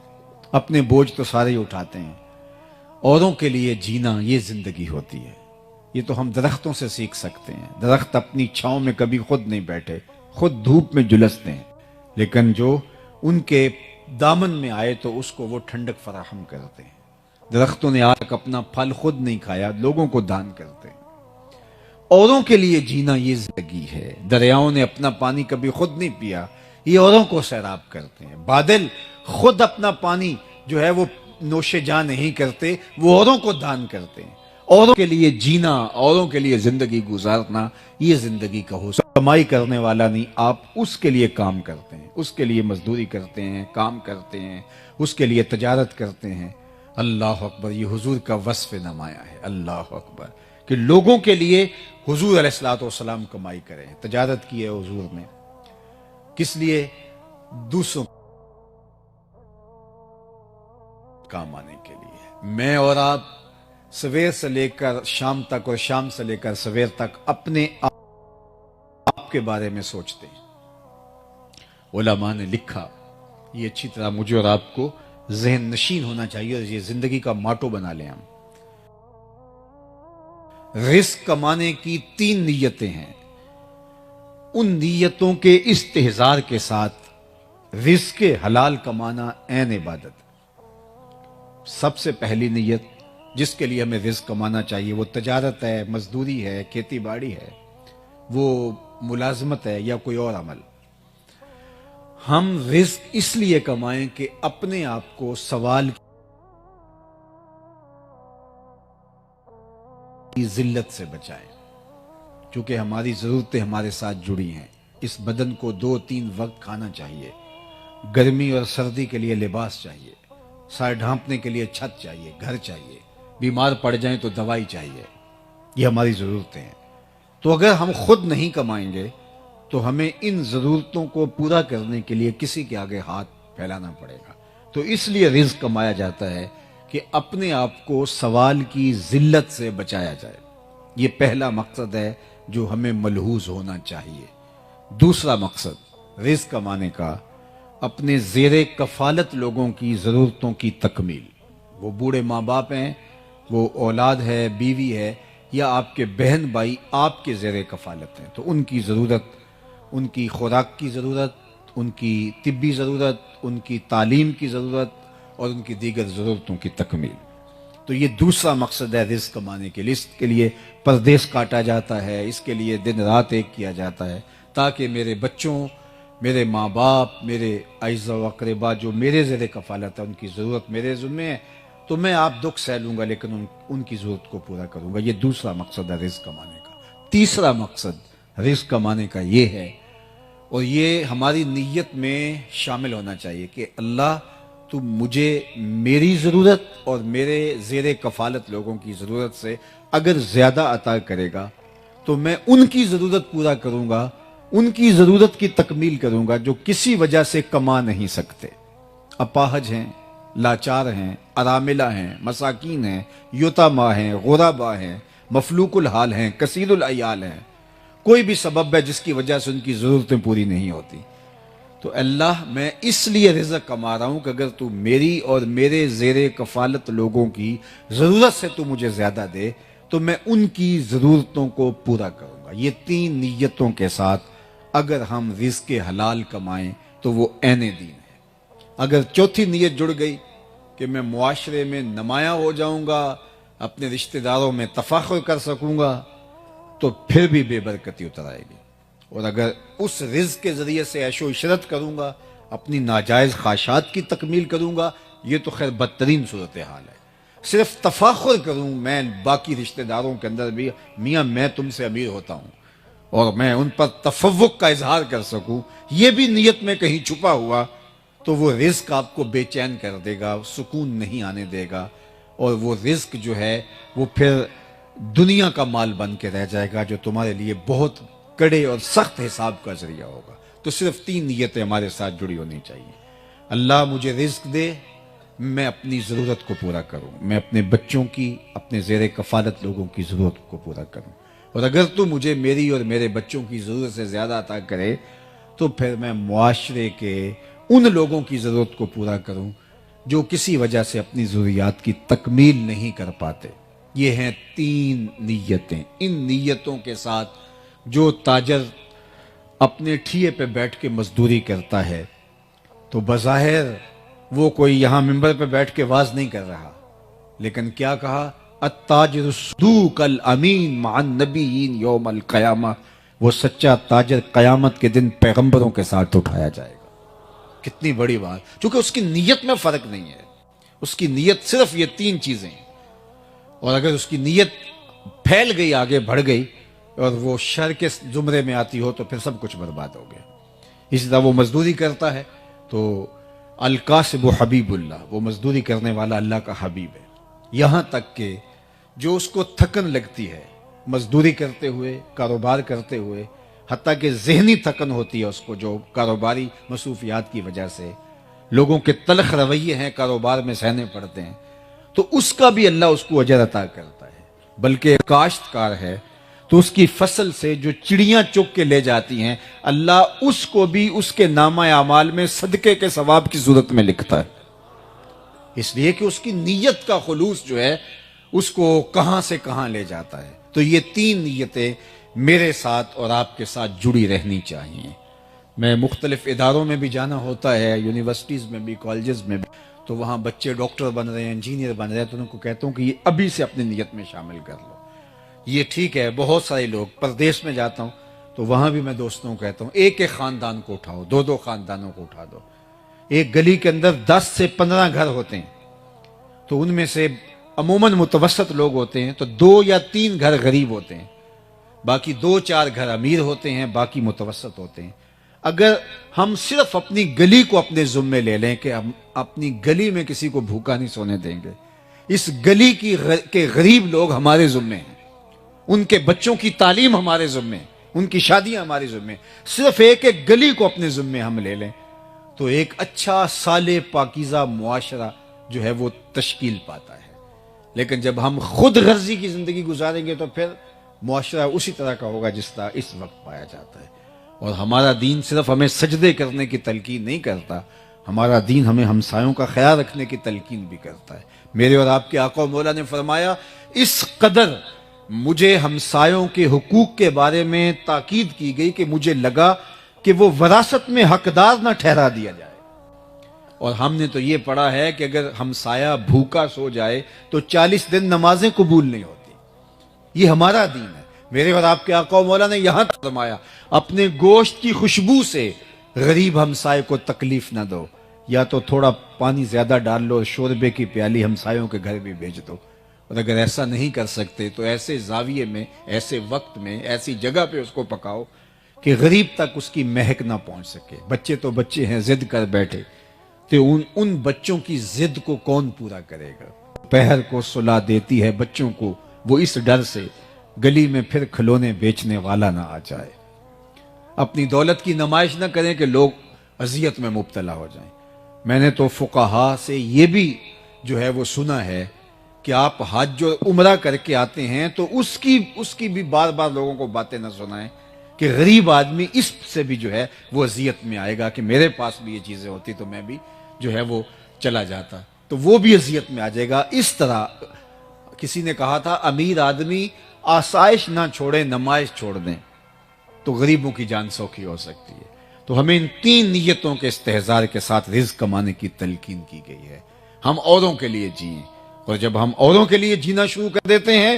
اپنے بوجھ تو سارے ہی اٹھاتے ہیں، اوروں کے لیے جینا یہ زندگی ہوتی ہے۔ یہ تو ہم درختوں سے سیکھ سکتے ہیں، درخت اپنی چھاؤں میں کبھی خود نہیں بیٹھے، خود دھوپ میں جلستے ہیں، لیکن جو ان کے دامن میں آئے تو اس کو وہ ٹھنڈک فراہم کرتے ہیں۔ درختوں نے آج تک اپنا پھل خود نہیں کھایا، لوگوں کو دان کرتے ہیں۔ اوروں کے لیے جینا یہ زندگی ہے۔ دریاؤں نے اپنا پانی کبھی خود نہیں پیا، یہ اوروں کو سیراب کرتے ہیں۔ بادل خود اپنا پانی جو ہے وہ نوش جان نہیں کرتے، وہ اوروں کو دان کرتے ہیں۔ اوروں کے لیے جینا، اوروں کے لیے زندگی گزارنا یہ زندگی کا حسن۔ کمائی کرنے والا نہیں، آپ اس کے لیے کام کرتے ہیں، اس کے لیے مزدوری کرتے ہیں، کام کرتے ہیں، اس کے لیے تجارت کرتے ہیں۔ اللہ اکبر، یہ حضور کا وصف نمایاں ہے۔ اللہ اکبر، کہ لوگوں کے لیے حضور علیہ الصلوۃ والسلام کمائی کریں، تجارت کی ہے حضور نے، کس لیے؟ دوسروں کام آنے کے لیے۔ میں اور آپ سویر سے لے کر شام تک اور شام سے لے کر سویر تک اپنے آپ کے بارے میں سوچتے ہیں۔ علماء نے لکھا، یہ اچھی طرح مجھے اور آپ کو ذہن نشین ہونا چاہیے اور یہ زندگی کا ماٹو بنا لیں ہم۔ رزق کمانے کی 3 نیتیں ہیں، ان نیتوں کے استحضار کے ساتھ رزق حلال کمانا عین عبادت۔ سب سے پہلی نیت جس کے لیے ہمیں رزق کمانا چاہیے، وہ تجارت ہے، مزدوری ہے، کھیتی باڑی ہے، وہ ملازمت ہے یا کوئی اور عمل، ہم رزق اس لیے کمائیں کہ اپنے آپ کو سوال کی ذلت سے بچائیں، کیونکہ ہماری ضرورتیں ہمارے ساتھ جڑی ہیں۔ اس بدن کو 2-3 وقت کھانا چاہیے، گرمی اور سردی کے لیے لباس چاہیے، سر ڈھانپنے کے لیے چھت چاہیے، گھر چاہیے، بیمار پڑ جائیں تو دوائی چاہیے، یہ ہماری ضرورتیں ہیں۔ تو اگر ہم خود نہیں کمائیں گے تو ہمیں ان ضرورتوں کو پورا کرنے کے لیے کسی کے آگے ہاتھ پھیلانا پڑے گا۔ تو اس لیے رزق کمایا جاتا ہے کہ اپنے آپ کو سوال کی ذلت سے بچایا جائے، یہ پہلا مقصد ہے جو ہمیں ملحوظ ہونا چاہیے۔ دوسرا مقصد رزق کمانے کا اپنے زیر کفالت لوگوں کی ضرورتوں کی تکمیل، وہ بوڑھے ماں باپ ہیں، وہ اولاد ہے، بیوی ہے، یا آپ کے بہن بھائی آپ کے زیر کفالت ہیں، تو ان کی ضرورت، ان کی خوراک کی ضرورت، ان کی طبی ضرورت، ان کی تعلیم کی ضرورت اور ان کی دیگر ضرورتوں کی تکمیل۔ تو یہ دوسرا مقصد ہے رزق کمانے کے لیے۔ اس کے لیے پردیس کاٹا جاتا ہے، اس کے لیے دن رات ایک کیا جاتا ہے، تاکہ میرے بچوں، میرے ماں باپ، میرے اعزاء و اقربا جو میرے زیر کفالت ہے، ان کی ضرورت میرے ذمے ہے، تو میں آپ دکھ سہ لوں گا لیکن ان کی ضرورت کو پورا کروں گا۔ یہ دوسرا مقصد ہے رزق کمانے کا۔ تیسرا مقصد رزق کمانے کا یہ ہے، اور یہ ہماری نیت میں شامل ہونا چاہیے کہ اللہ تو مجھے میری ضرورت اور میرے زیر کفالت لوگوں کی ضرورت سے اگر زیادہ عطا کرے گا تو میں ان کی ضرورت پورا کروں گا، ان کی ضرورت کی تکمیل کروں گا جو کسی وجہ سے کما نہیں سکتے، اپاہج ہیں، لاچار ہیں، اراملہ ہیں، مساکین ہیں، یتاما ہیں، غربا ہیں، مفلوق الحال ہیں، کثیر العیال ہیں، کوئی بھی سبب ہے جس کی وجہ سے ان کی ضرورتیں پوری نہیں ہوتی۔ تو اللہ میں اس لیے رزق کما رہا ہوں کہ اگر تو میری اور میرے زیر کفالت لوگوں کی ضرورت سے تو مجھے زیادہ دے تو میں ان کی ضرورتوں کو پورا کروں گا۔ یہ 3 نیتوں کے ساتھ اگر ہم رزق حلال کمائیں تو وہ عین دین ہے۔ اگر چوتھی نیت جڑ گئی کہ میں معاشرے میں نمایاں ہو جاؤں گا، اپنے رشتہ داروں میں تفاخر کر سکوں گا، تو پھر بھی بے برکتی اتر آئے گی۔ اور اگر اس رزق کے ذریعے سے عیش و عشرت کروں گا، اپنی ناجائز خواہشات کی تکمیل کروں گا، یہ تو خیر بدترین صورتحال ہے۔ صرف تفاخر کروں میں باقی رشتہ داروں کے اندر بھی، میاں میں تم سے امیر ہوتا ہوں، اور میں ان پر تفوق کا اظہار کر سکوں، یہ بھی نیت میں کہیں چھپا ہوا، تو وہ رزق آپ کو بے چین کر دے گا، سکون نہیں آنے دے گا، اور وہ رزق جو ہے وہ پھر دنیا کا مال بن کے رہ جائے گا جو تمہارے لیے بہت کڑے اور سخت حساب کا ذریعہ ہوگا۔ تو صرف 3 نیتیں ہمارے ساتھ جڑی ہونی چاہیے۔ اللہ مجھے رزق دے، میں اپنی ضرورت کو پورا کروں، میں اپنے بچوں کی، اپنے زیر کفالت لوگوں کی ضرورت کو پورا کروں، اور اگر تو مجھے میری اور میرے بچوں کی ضرورت سے زیادہ عطا کرے تو پھر میں معاشرے کے ان لوگوں کی ضرورت کو پورا کروں جو کسی وجہ سے اپنی ضروریات کی تکمیل نہیں کر پاتے۔ یہ ہیں 3 نیتیں۔ ان نیتوں کے ساتھ جو تاجر اپنے ٹھیے پہ بیٹھ کے مزدوری کرتا ہے تو بظاہر وہ کوئی یہاں ممبر پہ بیٹھ کے واز نہیں کر رہا، لیکن کیا کہا؟ التاجر الصدوق الامین مع النبیین یوم القیامہ، وہ سچا تاجر قیامت کے دن پیغمبروں کے ساتھ اٹھایا جائے گا۔ کتنی بڑی بات، چونکہ اس کی نیت میں فرق نہیں ہے، اس کی نیت صرف یہ 3 چیزیں ہیں، اور اگر اس کی نیت پھیل گئی، آگے بڑھ گئی اور وہ شر کے زمرے میں آتی ہو تو پھر سب کچھ برباد ہو گیا۔ اسی طرح وہ مزدوری کرتا ہے تو القاسب حبیب اللہ، وہ مزدوری کرنے والا اللہ کا حبیب ہے، یہاں تک کہ جو اس کو تھکن لگتی ہے مزدوری کرتے ہوئے، کاروبار کرتے ہوئے، حتیٰ کہ ذہنی تھکن ہوتی ہے اس کو جو کاروباری مصروفیات کی وجہ سے، لوگوں کے تلخ رویے ہیں کاروبار میں سہنے پڑتے ہیں، تو اس کا بھی اللہ اس کو اجر عطا کرتا ہے۔ بلکہ کاشتکار ہے تو اس کی فصل سے جو چڑیاں چگ کے لے جاتی ہیں، اللہ اس کو بھی اس کے نامہ اعمال میں صدقے کے ثواب کی صورت میں لکھتا ہے، اس لیے کہ اس کی نیت کا خلوص جو ہے اس کو کہاں سے کہاں لے جاتا ہے۔ تو یہ 3 نیتیں میرے ساتھ اور آپ کے ساتھ جڑی رہنی چاہیے۔ میں مختلف اداروں میں بھی جانا ہوتا ہے، یونیورسٹیز میں بھی، کالجز میں بھی، تو وہاں بچے ڈاکٹر بن رہے ہیں، انجینئر بن رہے ہیں، تو ان کو کہتا ہوں کہ یہ ابھی سے اپنی نیت میں شامل کر لو. یہ ٹھیک ہے. بہت سارے لوگ پردیس میں جاتا ہوں تو وہاں بھی میں دوستوں کو کہتا ہوں ایک ایک خاندان کو اٹھاؤ، دو دو خاندانوں کو اٹھا دو. ایک گلی کے اندر 10 سے 15 گھر ہوتے ہیں تو ان میں سے عموماً متوسط لوگ ہوتے ہیں تو 2 یا 3 گھر غریب ہوتے ہیں، باقی 2-4 گھر امیر ہوتے ہیں، باقی متوسط ہوتے ہیں. اگر ہم صرف اپنی گلی کو اپنے ذمے لے لیں کہ ہم اپنی گلی میں کسی کو بھوکا نہیں سونے دیں گے، اس گلی کے غریب لوگ ہمارے ذمے ہیں، ان کے بچوں کی تعلیم ہمارے ذمے ہیں، ان کی شادیاں ہمارے ذمے ہیں، صرف ایک ایک گلی کو اپنے ذمے ہم لے لیں تو ایک اچھا صالح پاکیزہ معاشرہ جو ہے وہ تشکیل پاتا ہے. لیکن جب ہم خود غرضی کی زندگی گزاریں گے تو پھر معاشرہ اسی طرح کا ہوگا جس طرح اس وقت پایا جاتا ہے. اور ہمارا دین صرف ہمیں سجدے کرنے کی تلقین نہیں کرتا، ہمارا دین ہمیں ہمسایوں کا خیال رکھنے کی تلقین بھی کرتا ہے. میرے اور آپ کے آقا و مولا نے فرمایا اس قدر مجھے ہمسایوں کے حقوق کے بارے میں تاکید کی گئی کہ مجھے لگا کہ وہ وراثت میں حقدار نہ ٹھہرا دیا جائے. اور ہم نے تو یہ پڑھا ہے کہ اگر ہمسایہ بھوکا سو جائے تو 40 دن نمازیں قبول نہیں ہوتی. یہ ہمارا دین ہے. میرے اور آپ کے آقا و مولا نے یہاں فرمایا اپنے گوشت کی خوشبو سے غریب ہمسائے کو تکلیف نہ دو، یا تو تھوڑا پانی زیادہ ڈال لو، شوربے کی پیالی ہمسایوں کے گھر بھی بھیج دو. اور اگر ایسا نہیں کر سکتے تو ایسے زاویے میں، ایسے وقت میں، ایسی جگہ پہ اس کو پکاؤ کہ غریب تک اس کی مہک نہ پہنچ سکے. بچے تو بچے ہیں، ضد کر بیٹھے تو ان بچوں کی ضد کو کون پورا کرے گا؟ پہر کو سلا دیتی ہے بچوں کو وہ اس ڈر سے گلی میں پھر کھلونے بیچنے والا نہ آ جائے. اپنی دولت کی نمائش نہ کریں کہ لوگ اذیت میں مبتلا ہو جائیں. میں نے تو فقہا سے یہ بھی جو ہے وہ سنا ہے کہ آپ حج اور عمرہ کر کے آتے ہیں تو اس کی بھی بار بار لوگوں کو باتیں نہ سنائیں کہ غریب آدمی اس سے بھی جو ہے وہ اذیت میں آئے گا کہ میرے پاس بھی یہ چیزیں ہوتی تو میں بھی جو ہے وہ چلا جاتا، تو وہ بھی اذیت میں آ جائے گا. اس طرح کسی نے کہا تھا امیر آدمی آسائش نہ چھوڑے نمائش چھوڑ دیں تو غریبوں کی جان سوکھی ہو سکتی ہے. تو ہمیں ان 3 نیتوں کے استحضار کے ساتھ رزق کمانے کی تلقین کی گئی ہے. ہم اوروں کے لیے جئیں، اور جب ہم اوروں کے لیے جینا شروع کر دیتے ہیں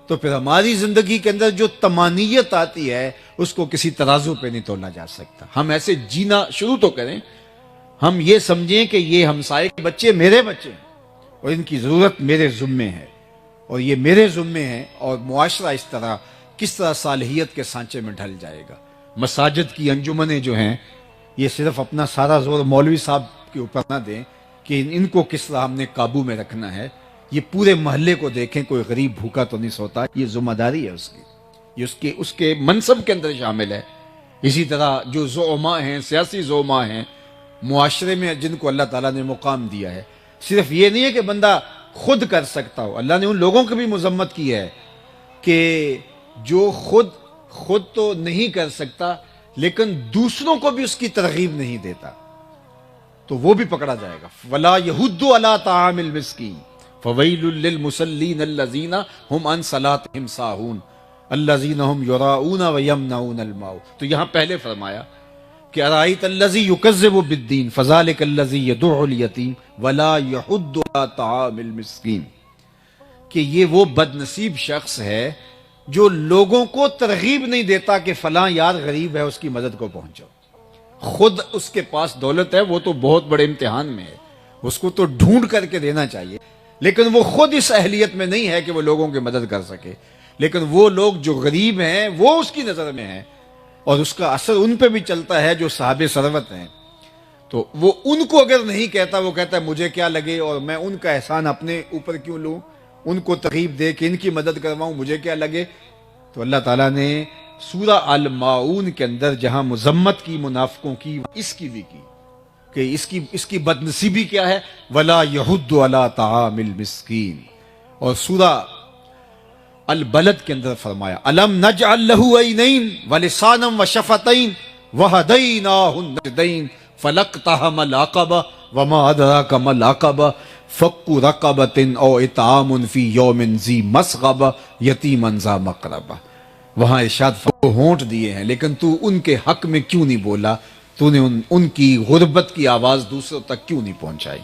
تو پھر ہماری زندگی کے اندر جو طمانینت آتی ہے اس کو کسی ترازو پہ نہیں تولا جا سکتا. ہم ایسے جینا شروع تو کریں، ہم یہ سمجھیں کہ یہ ہمسائے کے بچے میرے بچے ہیں اور ان کی ضرورت میرے ذمے ہے اور یہ میرے ذمے ہیں، اور معاشرہ اس طرح کس طرح صالحیت کے سانچے میں ڈھل جائے گا. مساجد کی انجمنیں جو ہیں یہ صرف اپنا سارا زور مولوی صاحب کے اوپر نہ دیں کہ ان کو کس طرح ہم نے قابو میں رکھنا ہے. یہ پورے محلے کو دیکھیں کوئی غریب بھوکا تو نہیں سوتا، یہ ذمہ داری ہے اس کی، یہ اس کے منصب کے اندر شامل ہے. اسی طرح جو زعماء ہیں، سیاسی زعماء ہیں معاشرے میں جن کو اللہ تعالیٰ نے مقام دیا ہے، صرف یہ نہیں ہے کہ بندہ خود کر سکتا ہو. اللہ نے ان لوگوں کی بھی مذمت کی ہے کہ جو خود تو نہیں کر سکتا لیکن دوسروں کو بھی اس کی ترغیب نہیں دیتا تو وہ بھی پکڑا جائے گا. وَلَا يَحُضُّ عَلَىٰ طَعَامِ الْمِسْكِينِ فَوَيْلٌ لِّلْمُصَلِّينَ الَّذِينَ هُمْ عَنْ صَلَاتِهِمْ سَاهُونَ الَّذِينَ هُمْ يُرَاءُونَ وَيَمْنَعُونَ الْمَاعُونَ. تو یہاں پہلے فرمایا کہ أَرَأَيْتَ الَّذِي يُكَذِّبُ بِالدِّينِ فَذَلِكَ الَّذِي يَدُعُّ الْيَتِيمَ وَلَا يَحُضُّ عَلَىٰ طَعَامِ الْمِسْكِينِ، کہ یہ وہ بد نصیب شخص ہے جو لوگوں کو ترغیب نہیں دیتا کہ فلاں یار غریب ہے اس کی مدد کو پہنچو. خود اس کے پاس دولت ہے، وہ تو بہت بڑے امتحان میں ہے، اس کو تو ڈھونڈ کر کے دینا چاہیے، لیکن وہ خود اس اہلیت میں نہیں ہے کہ وہ لوگوں کی مدد کر سکے. لیکن وہ لوگ جو غریب ہیں وہ اس کی نظر میں ہیں اور اس کا اثر ان پہ بھی چلتا ہے جو صاحب ثروت ہیں. تو وہ ان کو اگر نہیں کہتا، وہ کہتا ہے مجھے کیا لگے اور میں ان کا احسان اپنے اوپر کیوں لوں، ان کو ترغیب دے کہ ان کی مدد کرواؤں، مجھے کیا لگے. تو اللہ تعالیٰ نے سورہ الماعون کے اندر جہاں مذمت کی منافقوں کی، اس کی بھی کی کہ اس کی بدنصیبی کیا ہے، وَلَا يَحُضُّ عَلَىٰ طَعَامِ الْمِسْكِينِ. اور سورہ البلد کے اندر فرمایا أَلَمْ نَجْعَلْ لَهُ عَيْنَيْنِ وَلِسَانًا وَشَفَتَيْنِ وَهَدَيْنَاهُ النَّجْدَيْنِ فَلَاقْتَحَمَ الْعَقَبَةَ وَمَا أَدْرَاكَ مَا الْعَقَبَةُ فَكُّ رَقَبَةٍ أَوْ إِطْعَامٌ فِي يَوْمٍ ذِي مَسْغَبَةٍ يَتِيمًا ذَا مَقْرَبَةٍ. وہاں ارشاد ہونٹ دیے ہیں لیکن تو ان کے حق میں کیوں نہیں بولا، تو نے ان کی غربت کی آواز دوسروں تک کیوں نہیں پہنچائی.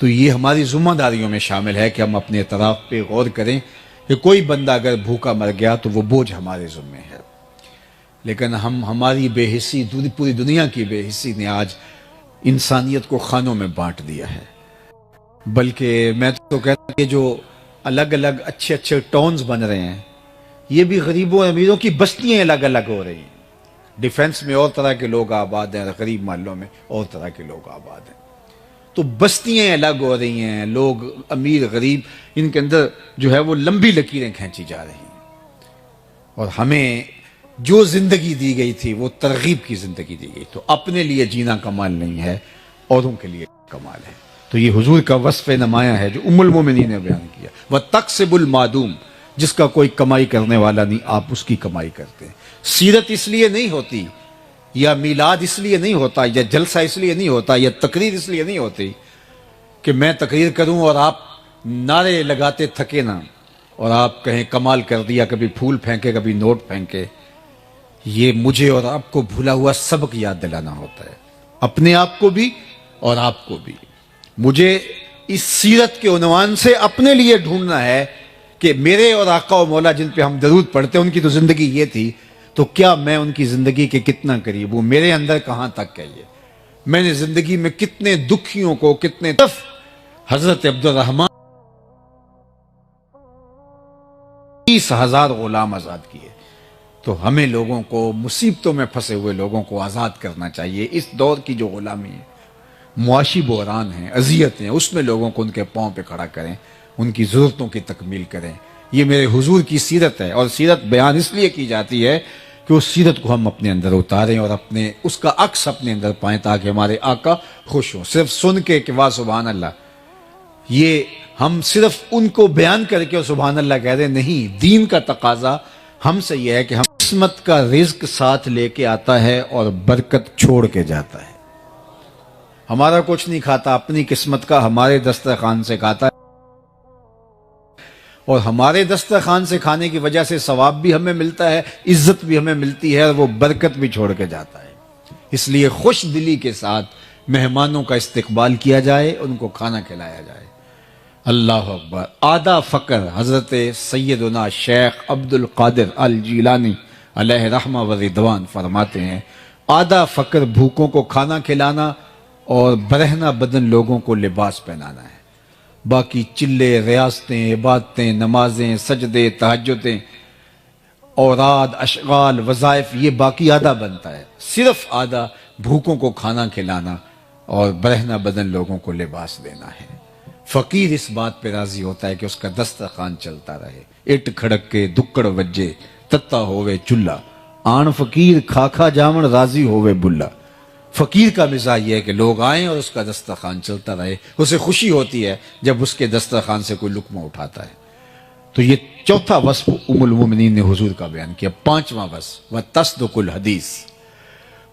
تو یہ ہماری ذمہ داریوں میں شامل ہے کہ ہم اپنے اعتراف پہ غور کریں کہ کوئی بندہ اگر بھوکا مر گیا تو وہ بوجھ ہمارے ذمے ہے، لیکن ہماری بے حسی، پوری دنیا کی بے حسی نے آج انسانیت کو خانوں میں بانٹ دیا ہے۔ بلکہ میں تو کہتا ہوں کہ جو الگ الگ اچھے اچھے ٹاؤنز بن رہے ہیں، یہ بھی غریبوں اور امیروں کی بستیاں الگ الگ ہو رہی ہیں۔ ڈیفنس میں اور طرح کے لوگ آباد ہیں، غریب محلوں میں اور طرح کے لوگ آباد ہیں، تو بستیاں الگ ہو رہی ہیں، لوگ امیر غریب ان کے اندر جو ہے وہ لمبی لکیریں کھینچی جا رہی ہیں۔ اور ہمیں جو زندگی دی گئی تھی وہ ترغیب کی زندگی دی گئی، تو اپنے لیے جینا کمال نہیں ہے، اوروں کے لیے کمال ہے۔ تو یہ حضور کا وصف نمایاں ہے جو ام المومنین نے بیان کیا، وَتَقْسِبُ الْمَعْدُومَ، جس کا کوئی کمائی کرنے والا نہیں، آپ اس کی کمائی کرتے ہیں۔ سیرت اس لیے نہیں ہوتی، یا میلاد اس لیے نہیں ہوتا، یا جلسہ اس لیے نہیں ہوتا، یا تقریر اس لیے نہیں ہوتی کہ میں تقریر کروں اور آپ نعرے لگاتے تھکے نہ، اور آپ کہیں کمال کر دیا، کبھی پھول پھینکے کبھی نوٹ پھینکے۔ یہ مجھے اور آپ کو بھولا ہوا سبق یاد دلانا ہوتا ہے، اپنے آپ کو بھی اور آپ کو بھی۔ مجھے اس سیرت کے عنوان سے اپنے لیے ڈھونڈنا ہے کہ میرے اور آقا و مولا جن پہ ہم درود پڑھتے ہیں ان کی تو زندگی یہ تھی، تو کیا میں ان کی زندگی کے کتنا قریب ہوں، میرے اندر کہاں تک ہے یہ، میں نے زندگی میں کتنے دکھیوں کو، کتنے دف حضرت عبد الرحمن 30,000 غلام آزاد کیے۔ تو ہمیں لوگوں کو، مصیبتوں میں پھنسے ہوئے لوگوں کو آزاد کرنا چاہیے۔ اس دور کی جو غلامی ہے، معاشی بحران ہیں، اذیت ہیں، اس میں لوگوں کو ان کے پاؤں پہ کھڑا کریں، ان کی ضرورتوں کی تکمیل کریں۔ یہ میرے حضور کی سیرت ہے، اور سیرت بیان اس لیے کی جاتی ہے کہ اس سیرت کو ہم اپنے اندر اتاریں اور اس کا عکس اپنے اندر پائیں، تاکہ ہمارے آقا خوش ہوں۔ صرف سن کے کہ واہ سبحان اللہ، یہ ہم صرف ان کو بیان کر کے سبحان اللہ کہہ رہے نہیں۔ دین کا تقاضا ہم سے یہ ہے کہ ہم قسمت کا رزق ساتھ لے کے آتا ہے اور برکت چھوڑ کے جاتا ہے۔ ہمارا کچھ نہیں کھاتا، اپنی قسمت کا ہمارے دسترخوان سے کھاتا ہے، اور ہمارے دسترخوان سے کھانے کی وجہ سے ثواب بھی ہمیں ملتا ہے، عزت بھی ہمیں ملتی ہے، اور وہ برکت بھی چھوڑ کے جاتا ہے۔ اس لیے خوش دلی کے ساتھ مہمانوں کا استقبال کیا جائے، ان کو کھانا کھلایا جائے۔ اللہ اکبر۔ آدھا فقر حضرت سیدنا شیخ عبد القادر الجیلانی علیہ رحمہ و رضوان فرماتے ہیں، آدھا فقر بھوکوں کو کھانا کھلانا اور برہنہ بدن لوگوں کو لباس پہنانا ہے۔ باقی چلے، ریاستیں، عبادتیں، نمازیں، سجدے، تہجدیں، اوراد، اشغال، وظائف، یہ باقی آدھا بنتا ہے۔ صرف آدھا بھوکوں کو کھانا کھلانا اور برہنہ بدن لوگوں کو لباس دینا ہے۔ فقیر اس بات پہ راضی ہوتا ہے کہ اس کا دسترخوان چلتا رہے۔ اٹ کھڑک کے دکڑ وجے تتا ہوئے چلہ، آن فقیر کھا کھا جامن راضی ہوئے بلا۔ فقیر کا مزاج یہ ہے کہ لوگ آئیں اور اس کا دسترخوان چلتا رہے، اسے خوشی ہوتی ہے جب اس کے دسترخوان سے کوئی لقمہ اٹھاتا ہے۔ تو یہ چوتھا وصف ام المومنین نے حضور کا بیان کیا۔ پانچواں وصف وتصدق الحدیث،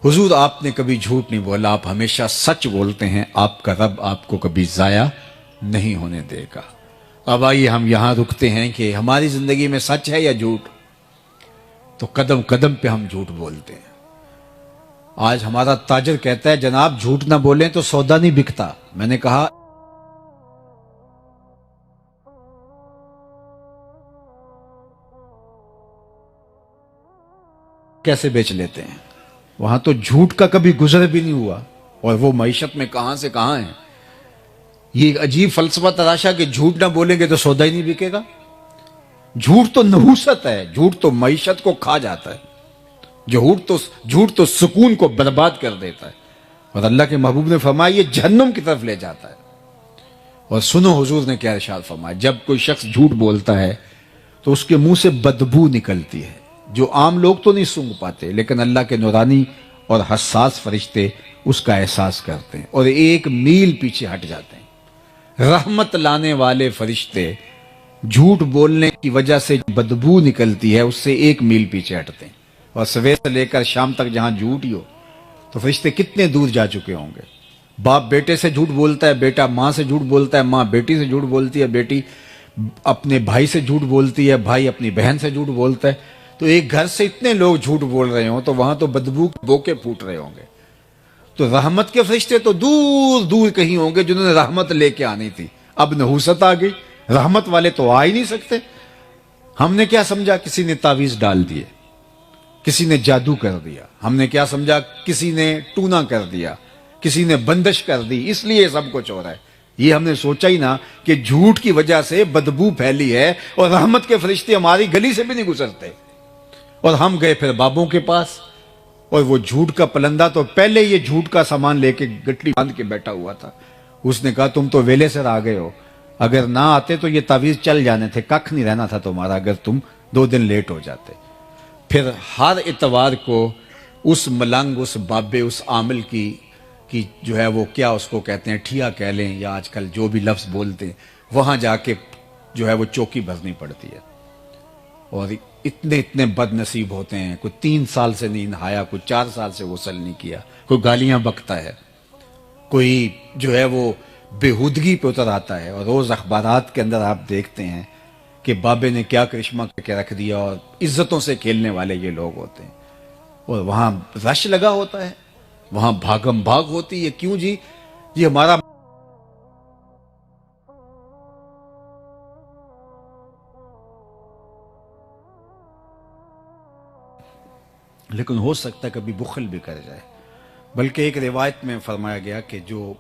حضور آپ نے کبھی جھوٹ نہیں بولا، آپ ہمیشہ سچ بولتے ہیں، آپ کا رب آپ کو کبھی ضائع نہیں ہونے دے گا۔ اب آئیے ہم یہاں رکتے ہیں کہ ہماری زندگی میں سچ ہے یا جھوٹ؟ تو قدم قدم پہ ہم جھوٹ بولتے ہیں۔ آج ہمارا تاجر کہتا ہے جناب جھوٹ نہ بولیں تو سودا نہیں بکتا۔ میں نے کہا کیسے بیچ لیتے ہیں؟ وہاں تو جھوٹ کا کبھی گزر بھی نہیں ہوا، اور وہ معیشت میں کہاں سے کہاں ہیں۔ یہ ایک عجیب فلسفہ تراشا کہ جھوٹ نہ بولیں گے تو سودا ہی نہیں بکے گا۔ جھوٹ تو نحوست ہے، جھوٹ تو معیشت کو کھا جاتا ہے، جھوٹ تو سکون کو برباد کر دیتا ہے، اور اللہ کے محبوب نے فرمایا یہ جہنم کی طرف لے جاتا ہے۔ اور سنو حضور نے کیا ارشاد فرمایا، جب کوئی شخص جھوٹ بولتا ہے تو اس کے منہ سے بدبو نکلتی ہے، جو عام لوگ تو نہیں سونگھ پاتے، لیکن اللہ کے نورانی اور حساس فرشتے اس کا احساس کرتے ہیں اور 1 میل پیچھے ہٹ جاتے ہیں۔ رحمت لانے والے فرشتے جھوٹ بولنے کی وجہ سے بدبو نکلتی ہے اس سے 1 میل پیچھے ہٹتے ہیں، اور سویر سے لے کر شام تک جہاں جھوٹ ہی ہو تو فرشتے کتنے دور جا چکے ہوں گے۔ باپ بیٹے سے جھوٹ بولتا ہے، بیٹا ماں سے جھوٹ بولتا ہے، ماں بیٹی سے جھوٹ بولتی ہے، بیٹی اپنے بھائی سے جھوٹ بولتی ہے، بھائی اپنی بہن سے جھوٹ بولتا ہے۔ تو ایک گھر سے اتنے لوگ جھوٹ بول رہے ہوں تو وہاں تو بدبو کے بوکے پھوٹ رہے ہوں گے۔ تو رحمت کے فرشتے تو دور دور کہیں ہوں گے جنہوں نے رحمت لے کے آنی تھی. اب نحوست آ گئی, رحمت والے تو آ ہی نہیں سکتے. ہم نے کیا سمجھا, کسی نے تعویذ ڈال دیے, کسی نے جادو کر دیا. ہم نے کیا سمجھا, کسی نے ٹونا کر دیا, کسی نے بندش کر دی, اس لیے سب کچھ ہو رہا ہے. یہ ہم نے سوچا ہی نہ کہ جھوٹ کی وجہ سے بدبو پھیلی ہے اور رحمت کے فرشتے ہماری گلی سے بھی نہیں گزرتے. اور ہم گئے پھر بابوں کے پاس, اور وہ جھوٹ کا پلندہ تو پہلے یہ جھوٹ کا سامان لے کے گٹلی باندھ کے بیٹھا ہوا تھا. اس نے کہا تم تو ویلے سے آ گئے ہو, اگر نہ آتے تو یہ تعویذ چل جانے تھے, ککھ نہیں رہنا تھا تمہارا اگر تم 2 دن لیٹ ہو جاتے. پھر ہر اتوار کو اس ملنگ, اس بابے, اس عامل کی جو ہے وہ کیا اس کو کہتے ہیں, ٹھیا کہہ لیں یا آج کل جو بھی لفظ بولتے ہیں, وہاں جا کے جو ہے وہ چوکی بھرنی پڑتی ہے. اور اتنے بد نصیب ہوتے ہیں, کوئی 3 سال سے نہیں نہایا, کوئی 4 سال سے غسل نہیں کیا, کوئی گالیاں بکتا ہے, کوئی جو ہے وہ بےہودگی پہ اتر آتا ہے. اور روز اخبارات کے اندر آپ دیکھتے ہیں کہ بابے نے کیا کرشمہ کر کے رکھ دیا, اور عزتوں سے کھیلنے والے یہ لوگ ہوتے ہیں. اور وہاں رش لگا ہوتا ہے, وہاں بھاگم بھاگ ہوتی ہے. کیوں جی, یہ ہمارا لیکن ہو سکتا ہے کبھی بخل بھی کر جائے. بلکہ ایک روایت میں فرمایا گیا کہ جو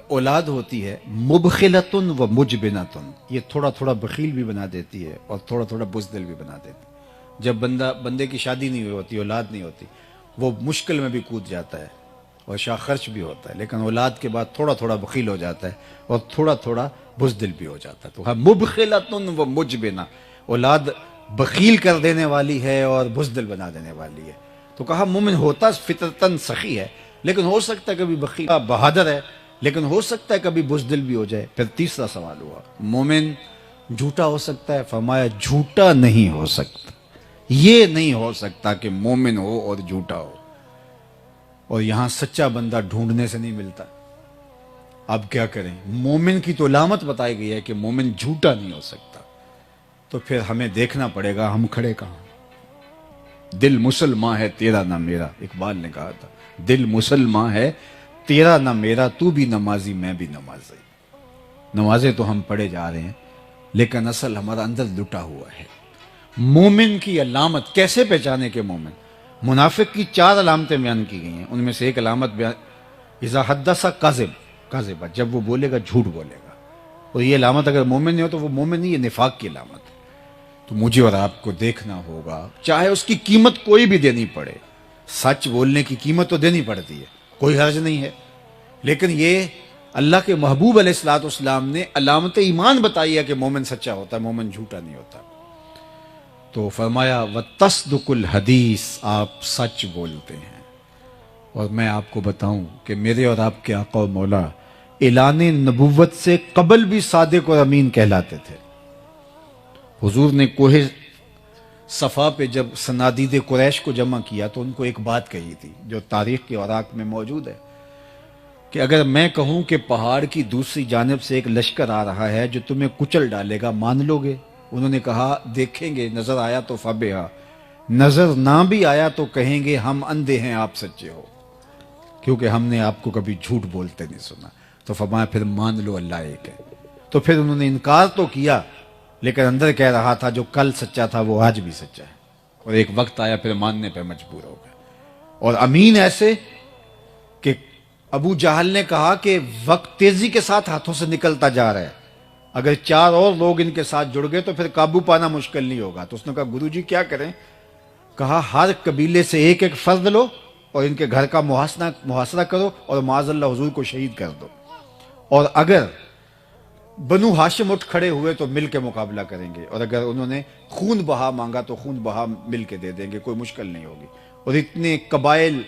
اولاد ہوتی ہے مبخلتن و مجبنتن, یہ تھوڑا تھوڑا بخیل بھی بنا دیتی ہے اور تھوڑا تھوڑا بزدل بھی بنا دیتی ہے. جب بندے کی شادی نہیں ہوتی, اولاد نہیں ہوتی, وہ مشکل میں بھی کود جاتا ہے اور شاہ خرچ بھی ہوتا ہے, لیکن اولاد کے بعد تھوڑا تھوڑا بخیل ہو جاتا ہے اور تھوڑا تھوڑا بزدل بھی ہو جاتا ہے. تو مبخلتن و مجبنہ, اولاد بخیل کر دینے والی ہے اور بزدل بنا دینے والی ہے. تو کہا مومن ہوتا فطرتاً سخی ہے, لیکن ہو سکتا ہے کبھی بخیل, بہادر ہے, لیکن ہو سکتا ہے کبھی بزدل بھی ہو جائے. پھر تیسرا سوال ہوا, مومن جھوٹا ہو سکتا ہے؟ فرمایا جھوٹا نہیں ہو سکتا. یہ نہیں ہو سکتا کہ مومن ہو اور جھوٹا ہو. اور یہاں سچا بندہ ڈھونڈنے سے نہیں ملتا. اب کیا کریں, مومن کی تو علامت بتائی گئی ہے کہ مومن جھوٹا نہیں ہو سکتا. تو پھر ہمیں دیکھنا پڑے گا ہم کھڑے کہاں. دل مسلمان ہے تیرا نہ میرا, اقبال نے کہا تھا, دل مسلمان ہے تیرا نہ میرا, تو بھی نمازی میں بھی نمازی. نمازیں تو ہم پڑھے جا رہے ہیں, لیکن اصل ہمارا اندر لٹا ہوا ہے. مومن کی علامت کیسے پہچانے کے مومن؟ منافق کی 4 علامتیں بیان کی گئی ہیں. ان میں سے ایک علامت اذا حدث کاذب, جب وہ بولے گا جھوٹ بولے گا. اور یہ علامت اگر مومن نہیں ہو تو وہ مومن نہیں, یہ نفاق کی علامت ہے. تو مجھے اور آپ کو دیکھنا ہوگا, چاہے اس کی قیمت کوئی بھی دینی پڑے. سچ بولنے کی قیمت تو دینی پڑتی ہے, کوئی حرج نہیں ہے, لیکن یہ اللہ کے محبوب علیہ الصلوۃ والسلام نے علامت ایمان بتائی ہے کہ مومن سچا ہوتا ہے, مومن جھوٹا نہیں ہوتا. تو فرمایا وتصدق الحدیث, آپ سچ بولتے ہیں. اور میں آپ کو بتاؤں کہ میرے اور آپ کے آقا و مولا اعلان نبوت سے قبل بھی صادق اور امین کہلاتے تھے. حضور نے کوہ صفا پہ جب صنادید قریش کو جمع کیا تو ان کو ایک بات کہی تھی جو تاریخ کے اوراق میں موجود ہے, کہ اگر میں کہوں کہ پہاڑ کی دوسری جانب سے ایک لشکر آ رہا ہے جو تمہیں کچل ڈالے گا, مان لو گے؟ انہوں نے کہا دیکھیں گے, نظر آیا تو فبہا, نظر نہ بھی آیا تو کہیں گے ہم اندھے ہیں آپ سچے ہو, کیونکہ ہم نے آپ کو کبھی جھوٹ بولتے نہیں سنا. تو فرمایا پھر مان لو اللہ ایک ہے. تو پھر انہوں نے انکار تو کیا, لیکن اندر کہہ رہا تھا جو کل سچا تھا وہ آج بھی سچا ہے. اور ایک وقت آیا پھر ماننے پہ مجبور ہو گئے. اور امین ایسے کہ ابو جہل نے کہا کہ وقت تیزی کے ساتھ ہاتھوں سے نکلتا جا رہا ہے, اگر 4 اور لوگ ان کے ساتھ جڑ گئے تو پھر قابو پانا مشکل نہیں ہوگا. تو اس نے کہا گرو جی کیا کریں؟ کہا ہر قبیلے سے ایک ایک فرد لو اور ان کے گھر کا محاصرہ کرو اور معاذ اللہ حضور کو شہید کر دو, اور اگر بنو ہاشم اٹھ کھڑے ہوئے تو مل کے مقابلہ کریں گے, اور اگر انہوں نے خون بہا مانگا تو خون بہا مل کے دے دیں گے, کوئی مشکل نہیں ہوگی. اور اتنے قبائل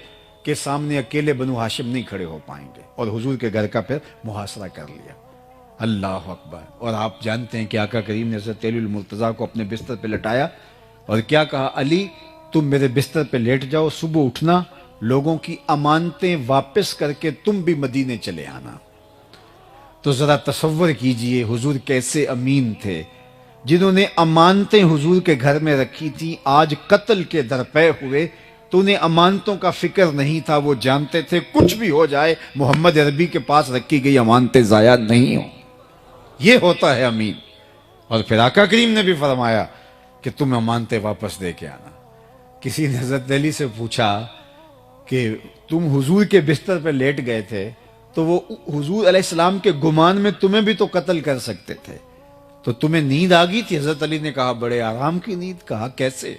کے سامنے اکیلے بنو ہاشم نہیں کھڑے ہو پائیں گے. اور حضور کے گھر کا پھر محاصرہ کر لیا. اللہ اکبر. اور آپ جانتے ہیں کہ آقا کریم نے حضرت علی المرتضیٰ کو اپنے بستر پہ لٹایا اور کیا کہا, علی تم میرے بستر پہ لیٹ جاؤ, صبح اٹھنا, لوگوں کی امانتیں واپس کر کے تم بھی مدینے چلے آنا. تو ذرا تصور کیجئے حضور کیسے امین تھے. جنہوں نے امانتیں حضور کے گھر میں رکھی تھی آج قتل کے درپے ہوئے, تو انہیں امانتوں کا فکر نہیں تھا، وہ جانتے تھے کچھ بھی ہو جائے محمد عربی کے پاس رکھی گئی امانتیں ضائع نہیں ہوں۔ یہ ہوتا ہے امین۔ اور پھر آقا کریم نے بھی فرمایا کہ تم امانتیں واپس دے کے آنا۔ کسی نے حضرت علی سے پوچھا کہ تم حضور کے بستر پہ لیٹ گئے تھے تو وہ حضور علیہ السلام کے گمان میں تمہیں بھی تو قتل کر سکتے تھے، تو تمہیں نیند آ گئی تھی؟ حضرت علی نے کہا بڑے آرام کی نیند۔ کہا کیسے؟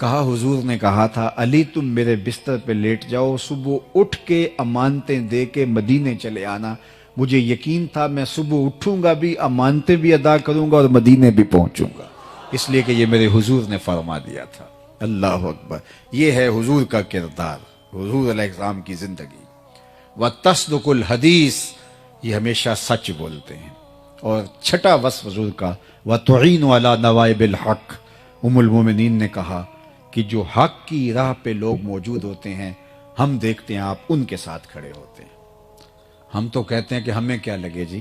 کہا حضور نے کہا تھا علی تم میرے بستر پہ لیٹ جاؤ، صبح اٹھ کے امانتیں دے کے مدینے چلے آنا۔ مجھے یقین تھا میں صبح اٹھوں گا بھی، امانتیں بھی ادا کروں گا اور مدینے بھی پہنچوں گا، اس لیے کہ یہ میرے حضور نے فرما دیا تھا۔ اللہ اکبر، یہ ہے حضور کا کردار، حضور علیہ السلام کی زندگی۔ وَتَصْدُقُ الْحَدِيث، یہ ہمیشہ سچ بولتے ہیں۔ اور چھٹا وصف حضور کا وَتُعِينُ عَلَى نَوَائِبِ الْحَقِّ، ام المومنین نے کہا کہ جو حق کی راہ پہ لوگ موجود ہوتے ہیں ہم دیکھتے ہیں آپ ان کے ساتھ کھڑے ہوتے ہیں۔ ہم تو کہتے ہیں کہ ہمیں کیا لگے جی،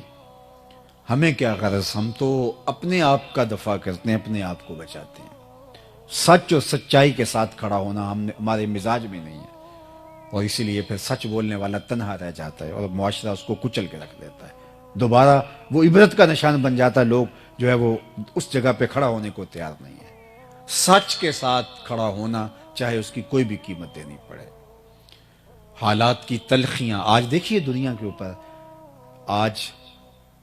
ہمیں کیا غرض، ہم تو اپنے آپ کا دفاع کرتے ہیں، اپنے آپ کو بچاتے ہیں۔ سچ اور سچائی کے ساتھ کھڑا ہونا ہمارے مزاج میں نہیں ہے، اور اسی لیے پھر سچ بولنے والا تنہا رہ جاتا ہے اور معاشرہ اس کو کچل کے رکھ دیتا ہے، دوبارہ وہ عبرت کا نشان بن جاتا ہے، لوگ جو ہے وہ اس جگہ پہ کھڑا ہونے کو تیار نہیں ہے۔ سچ کے ساتھ کھڑا ہونا چاہے اس کی کوئی بھی قیمت دینی پڑے۔ حالات کی تلخیاں آج دیکھیے دنیا کے اوپر، آج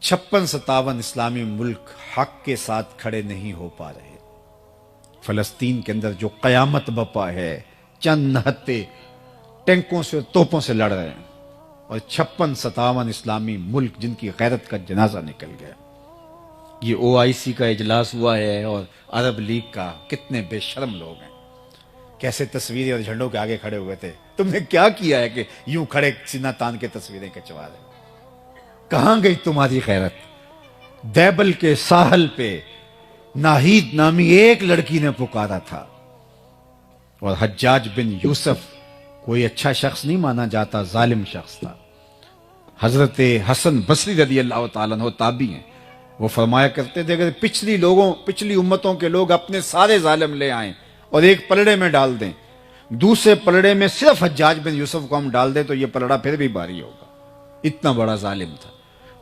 56-57 اسلامی ملک حق کے ساتھ کھڑے نہیں ہو پا رہے۔ فلسطین کے اندر جو قیامت بپا ہے، چند نہتے ٹینکوں سے توپوں سے لڑ رہے ہیں، اور 56-57 اسلامی ملک جن کی غیرت کا جنازہ نکل گیا۔ یہ OIC کا اجلاس ہوا ہے اور عرب لیگ کا، کتنے بے شرم لوگ ہیں، کیسے تصویریں اور جھنڈوں کے آگے کھڑے ہوئے تھے۔ تم نے کیا کیا ہے کہ یوں کھڑے سینہ تان کے تصویریں کھنچوا رہے؟ کہاں گئی تمہاری غیرت؟ دیبل کے ساحل پہ ناہید نامی ایک لڑکی نے پکارا تھا، اور حجاج بن یوسف کوئی اچھا شخص نہیں مانا جاتا، ظالم شخص تھا۔ حضرت حسن بصری رضی اللہ تعالیٰ عنہ تابعی ہیں، وہ فرمایا کرتے تھے اگر پچھلی امتوں کے لوگ اپنے سارے ظالم لے آئیں اور ایک پلڑے میں ڈال دیں، دوسرے پلڑے میں صرف حجاج بن یوسف کو ہم ڈال دیں تو یہ پلڑا پھر بھی بھاری ہوگا، اتنا بڑا ظالم تھا۔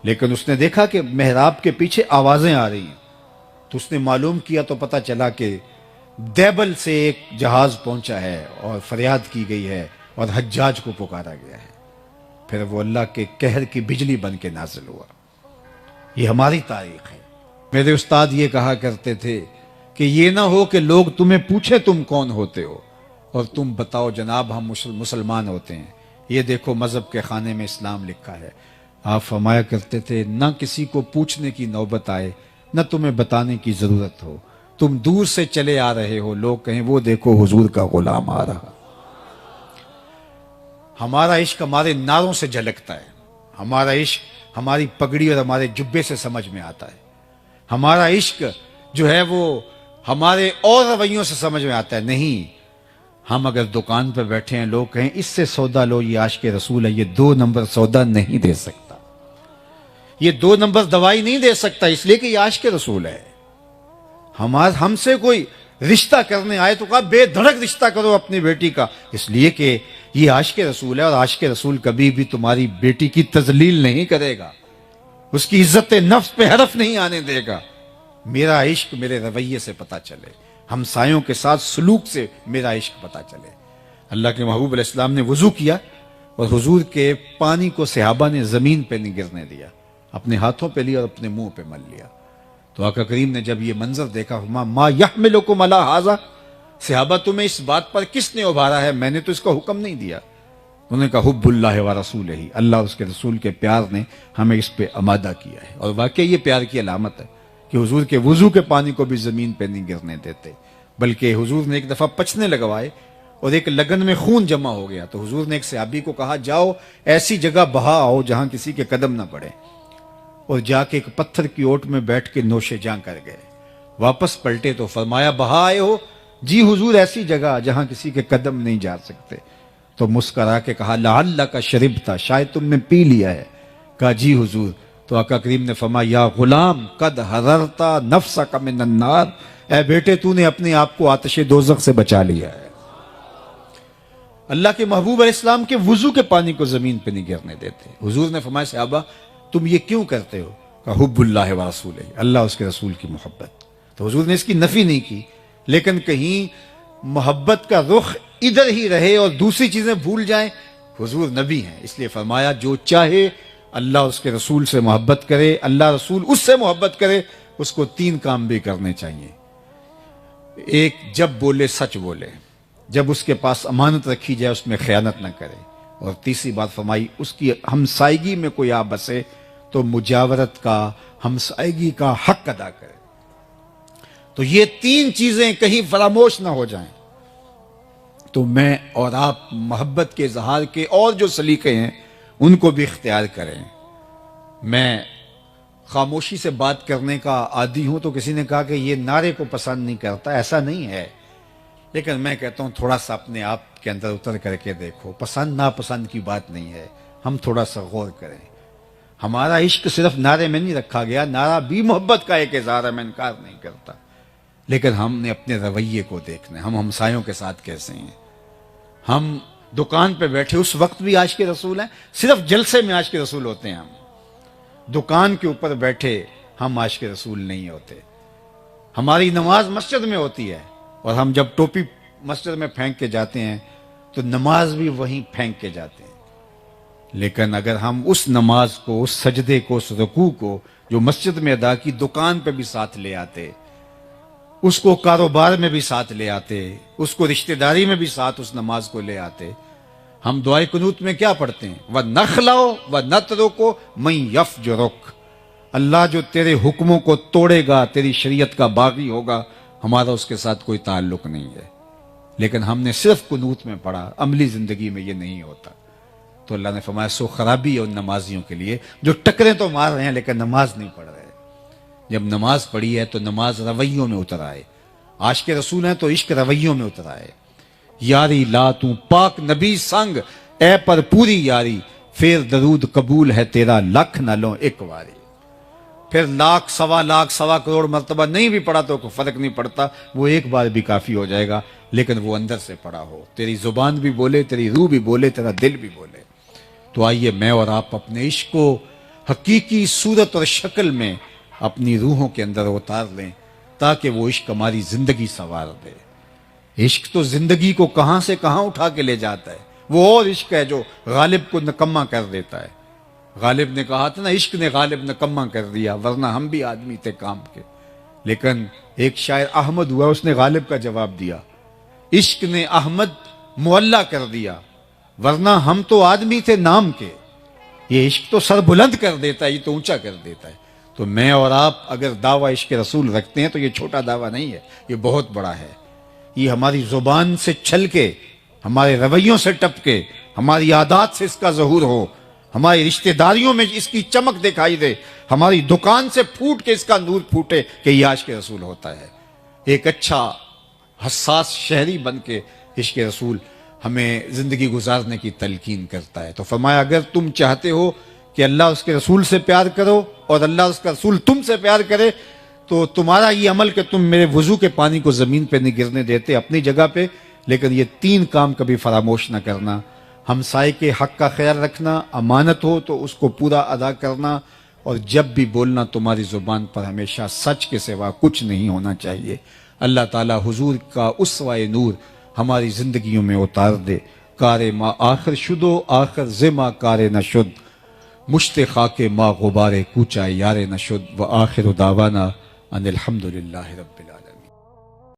لیکن اس نے دیکھا کہ محراب کے پیچھے آوازیں آ رہی ہیں، تو اس نے معلوم کیا تو پتہ چلا کہ دیبل سے ایک جہاز پہنچا ہے اور فریاد کی گئی ہے اور حجاج کو پکارا گیا ہے۔ پھر وہ اللہ کے قہر کی بجلی بن کے نازل ہوا۔ یہ ہماری تاریخ ہے۔ میرے استاد یہ کہا کرتے تھے کہ یہ نہ ہو کہ لوگ تمہیں پوچھے تم کون ہوتے ہو اور تم بتاؤ جناب ہم مسلمان ہوتے ہیں، یہ دیکھو مذہب کے خانے میں اسلام لکھا ہے۔ آپ فرمایا کرتے تھے نہ کسی کو پوچھنے کی نوبت آئے، نہ تمہیں بتانے کی ضرورت ہو، تم دور سے چلے آ رہے ہو، لوگ کہیں وہ دیکھو حضور کا غلام آ رہا۔ ہمارا عشق ہمارے نعروں سے جھلکتا ہے، ہمارا عشق ہماری پگڑی اور ہمارے جبے سے سمجھ میں آتا ہے، ہمارا عشق جو ہے وہ ہمارے اور رویوں سے سمجھ میں آتا ہے۔ نہیں، ہم اگر دکان پہ بیٹھے ہیں لوگ کہیں اس سے سودا لو، یہ عاشق رسول ہے، یہ 2 نمبر سودا نہیں دے سکتا، یہ 2 نمبر دوائی نہیں دے سکتا، اس لیے کہ یہ عاشق رسول ہے۔ ہم سے کوئی رشتہ کرنے آئے تو کہا بے دھڑک رشتہ کرو اپنی بیٹی کا، اس لیے کہ یہ عاشق رسول ہے، اور عاشق رسول کبھی بھی تمہاری بیٹی کی تذلیل نہیں کرے گا، اس کی عزت نفس پہ حرف نہیں آنے دے گا۔ میرا عشق میرے رویے سے پتہ چلے، ہمسایوں کے ساتھ سلوک سے میرا عشق پتہ چلے۔ اللہ کے محبوب علیہ السلام نے وضو کیا اور حضور کے پانی کو صحابہ نے زمین پہ نہیں گرنے دیا، اپنے ہاتھوں پہ لیا اور اپنے منہ پہ مل لیا۔ تو آقا کریم نے جب یہ منظر دیکھا ما یحملکم علی ھذا، صحابہ تمہیں اس بات پر کس نے ابھارا ہے، میں نے تو اس کا حکم نہیں دیا۔ انہوں نے کہا حب اللہ و رسولہ، اللہ اس کے رسول کے پیار نے ہمیں اس پہ آمادہ کیا ہے، اور واقعی یہ پیار کی علامت ہے کہ حضور کے وضو کے پانی کو بھی زمین پہ نہیں گرنے دیتے، بلکہ حضور نے ایک دفعہ پچھنے لگوائے اور ایک لگن میں خون جمع ہو گیا، تو حضور نے ایک صحابی کو کہا جاؤ ایسی جگہ بہا آؤ جہاں کسی کے قدم نہ پڑے، اور جا کے ایک پتھر کی اوٹ میں بیٹھ کے نوش جاں کر گئے۔ واپس پلٹے تو فرمایا بہا آئے ہو؟ جی حضور ایسی جگہ جہاں کسی کے قدم نہیں جا سکتے۔ تو مسکرا کے کہا لعلک شربتا، شاید تم نے پی لیا ہے۔ کہا جی حضور۔ تو آقا کریم نے فرمایا یا غلام قد حررتا نفسک من النار، اے بیٹے تو نے اپنے آپ کو آتش دوزخ سے بچا لیا ہے۔ اللہ کے محبوب علیہ السلام کے وضو کے پانی کو زمین پہ نہیں گرنے دیتے. حضور نے فرمایا صحابہ تم یہ کیوں کرتے ہو؟ کہ حب اللہ و رسولہ، اللہ اس کے رسول کی محبت. تو حضور نے اس کی نفی نہیں کی، لیکن کہیں محبت کا رخ ادھر ہی رہے اور دوسری چیزیں بھول جائیں. حضور نبی ہیں، اس لیے فرمایا جو چاہے اللہ اس کے رسول سے محبت کرے، اللہ رسول اس سے محبت کرے، اس کو 3 کام بھی کرنے چاہیے. ایک، جب بولے سچ بولے، جب اس کے پاس امانت رکھی جائے اس میں خیانت نہ کرے. اور تیسری بات فرمائی اس کی ہمسائیگی میں کوئی آ بسے تو مجاورت کا، ہمسائیگی کا حق ادا کرے. تو یہ 3 چیزیں کہیں فراموش نہ ہو جائیں تو میں اور آپ محبت کے اظہار کے اور جو سلیقے ہیں ان کو بھی اختیار کریں. میں خاموشی سے بات کرنے کا عادی ہوں، تو کسی نے کہا کہ یہ نعرے کو پسند نہیں کرتا. ایسا نہیں ہے، لیکن میں کہتا ہوں تھوڑا سا اپنے آپ کے اندر اتر کر کے دیکھو. پسند ناپسند کی بات نہیں ہے، ہم تھوڑا سا غور کریں. ہمارا عشق صرف نعرے میں نہیں رکھا گیا، نعرہ بھی محبت کا ایک اظہار ہے، میں انکار نہیں کرتا، لیکن ہم نے اپنے رویے کو دیکھنا ہے. ہم ہمسایوں کے ساتھ کیسے ہیں؟ ہم دکان پہ بیٹھے اس وقت بھی عاشق رسول ہیں؟ صرف جلسے میں عاشق رسول ہوتے ہیں. ہم دکان کے اوپر بیٹھے ہم عاشق رسول نہیں ہوتے. ہماری نماز مسجد میں ہوتی ہے اور ہم جب ٹوپی مسجد میں پھینک کے جاتے ہیں تو نماز بھی وہیں پھینک کے جاتے ہیں. لیکن اگر ہم اس نماز کو، اس سجدے کو، اس رکوع کو جو مسجد میں ادا کی دکان پہ بھی ساتھ لے آتے، اس کو کاروبار میں بھی ساتھ لے آتے، اس کو رشتہ داری میں بھی ساتھ اس نماز کو لے آتے. ہم دعائے قنوت میں کیا پڑھتے ہیں؟ وَنَخْلَوْ وَنَتْرُكُ مَن يَفْجُرُكَ، اللہ جو تیرے حکموں کو توڑے گا، تیری شریعت کا باغی ہوگا، ہمارا اس کے ساتھ کوئی تعلق نہیں ہے. لیکن ہم نے صرف قنوت میں پڑھا، عملی زندگی میں یہ نہیں ہوتا. تو اللہ نے فرمایا سو خرابی ہے ان نمازیوں کے لیے جو ٹکریں تو مار رہے ہیں لیکن نماز نہیں پڑھ رہے. جب نماز پڑھی ہے تو نماز رویوں میں اتر آئے. عاشق رسول ہیں تو عشق رویوں میں اتر آئے. یاری لا تو پاک نبی سنگ، اے پر پوری یاری، پھر درود قبول ہے تیرا لکھ نہ لو ایک واری. پھر لاکھ، سوا لاکھ، سوا کروڑ مرتبہ نہیں بھی پڑھا تو کوئی فرق نہیں پڑتا، وہ ایک بار بھی کافی ہو جائے گا، لیکن وہ اندر سے پڑھا ہو، تیری زبان بھی بولے، تیری روح بھی بولے، تیرا دل بھی بولے. تو آئیے میں اور آپ اپنے عشق کو حقیقی صورت اور شکل میں اپنی روحوں کے اندر اتار لیں تاکہ وہ عشق ہماری زندگی سنوار دے. عشق تو زندگی کو کہاں سے کہاں اٹھا کے لے جاتا ہے. وہ اور عشق ہے جو غالب کو نکما کر دیتا ہے. غالب نے کہا تھا نا، عشق نے غالب نکما کر دیا، ورنہ ہم بھی آدمی تھے کام کے. لیکن ایک شاعر احمد ہوا، اس نے غالب کا جواب دیا، عشق نے احمد معلّہ کر دیا، ورنہ ہم تو آدمی تھے نام کے. یہ عشق تو سر بلند کر دیتا ہے، یہ تو اونچا کر دیتا ہے. تو میں اور آپ اگر دعویٰ عشق رسول رکھتے ہیں تو یہ چھوٹا دعویٰ نہیں ہے، یہ بہت بڑا ہے. یہ ہماری زبان سے چھل کے، ہمارے رویوں سے ٹپ کے، ہماری عادات سے اس کا ظہور ہو، ہماری رشتہ داریوں میں اس کی چمک دکھائی دے، ہماری دکان سے پھوٹ کے اس کا نور پھوٹے کہ یہ عاشق رسول ہوتا ہے. ایک اچھا حساس شہری بن کے عشق رسول ہمیں زندگی گزارنے کی تلقین کرتا ہے. تو فرمایا اگر تم چاہتے ہو کہ اللہ اس کے رسول سے پیار کرو اور اللہ اس کا رسول تم سے پیار کرے تو تمہارا یہ عمل کہ تم میرے وضو کے پانی کو زمین پہ نہیں گرنے دیتے اپنی جگہ پہ، لیکن یہ 3 کام کبھی فراموش نہ کرنا. ہمسائے کے حق کا خیال رکھنا، امانت ہو تو اس کو پورا ادا کرنا، اور جب بھی بولنا تمہاری زبان پر ہمیشہ سچ کے سوا کچھ نہیں ہونا چاہیے. اللہ تعالی حضور کا اسوہ نور ہماری زندگیوں میں اتار دے. کار ما آخر شدو آخر زما کار نشد، مشت خاک ما غبار کوچا یار نشد. و آخر دعوانا ان الحمدللہ رب العالمین.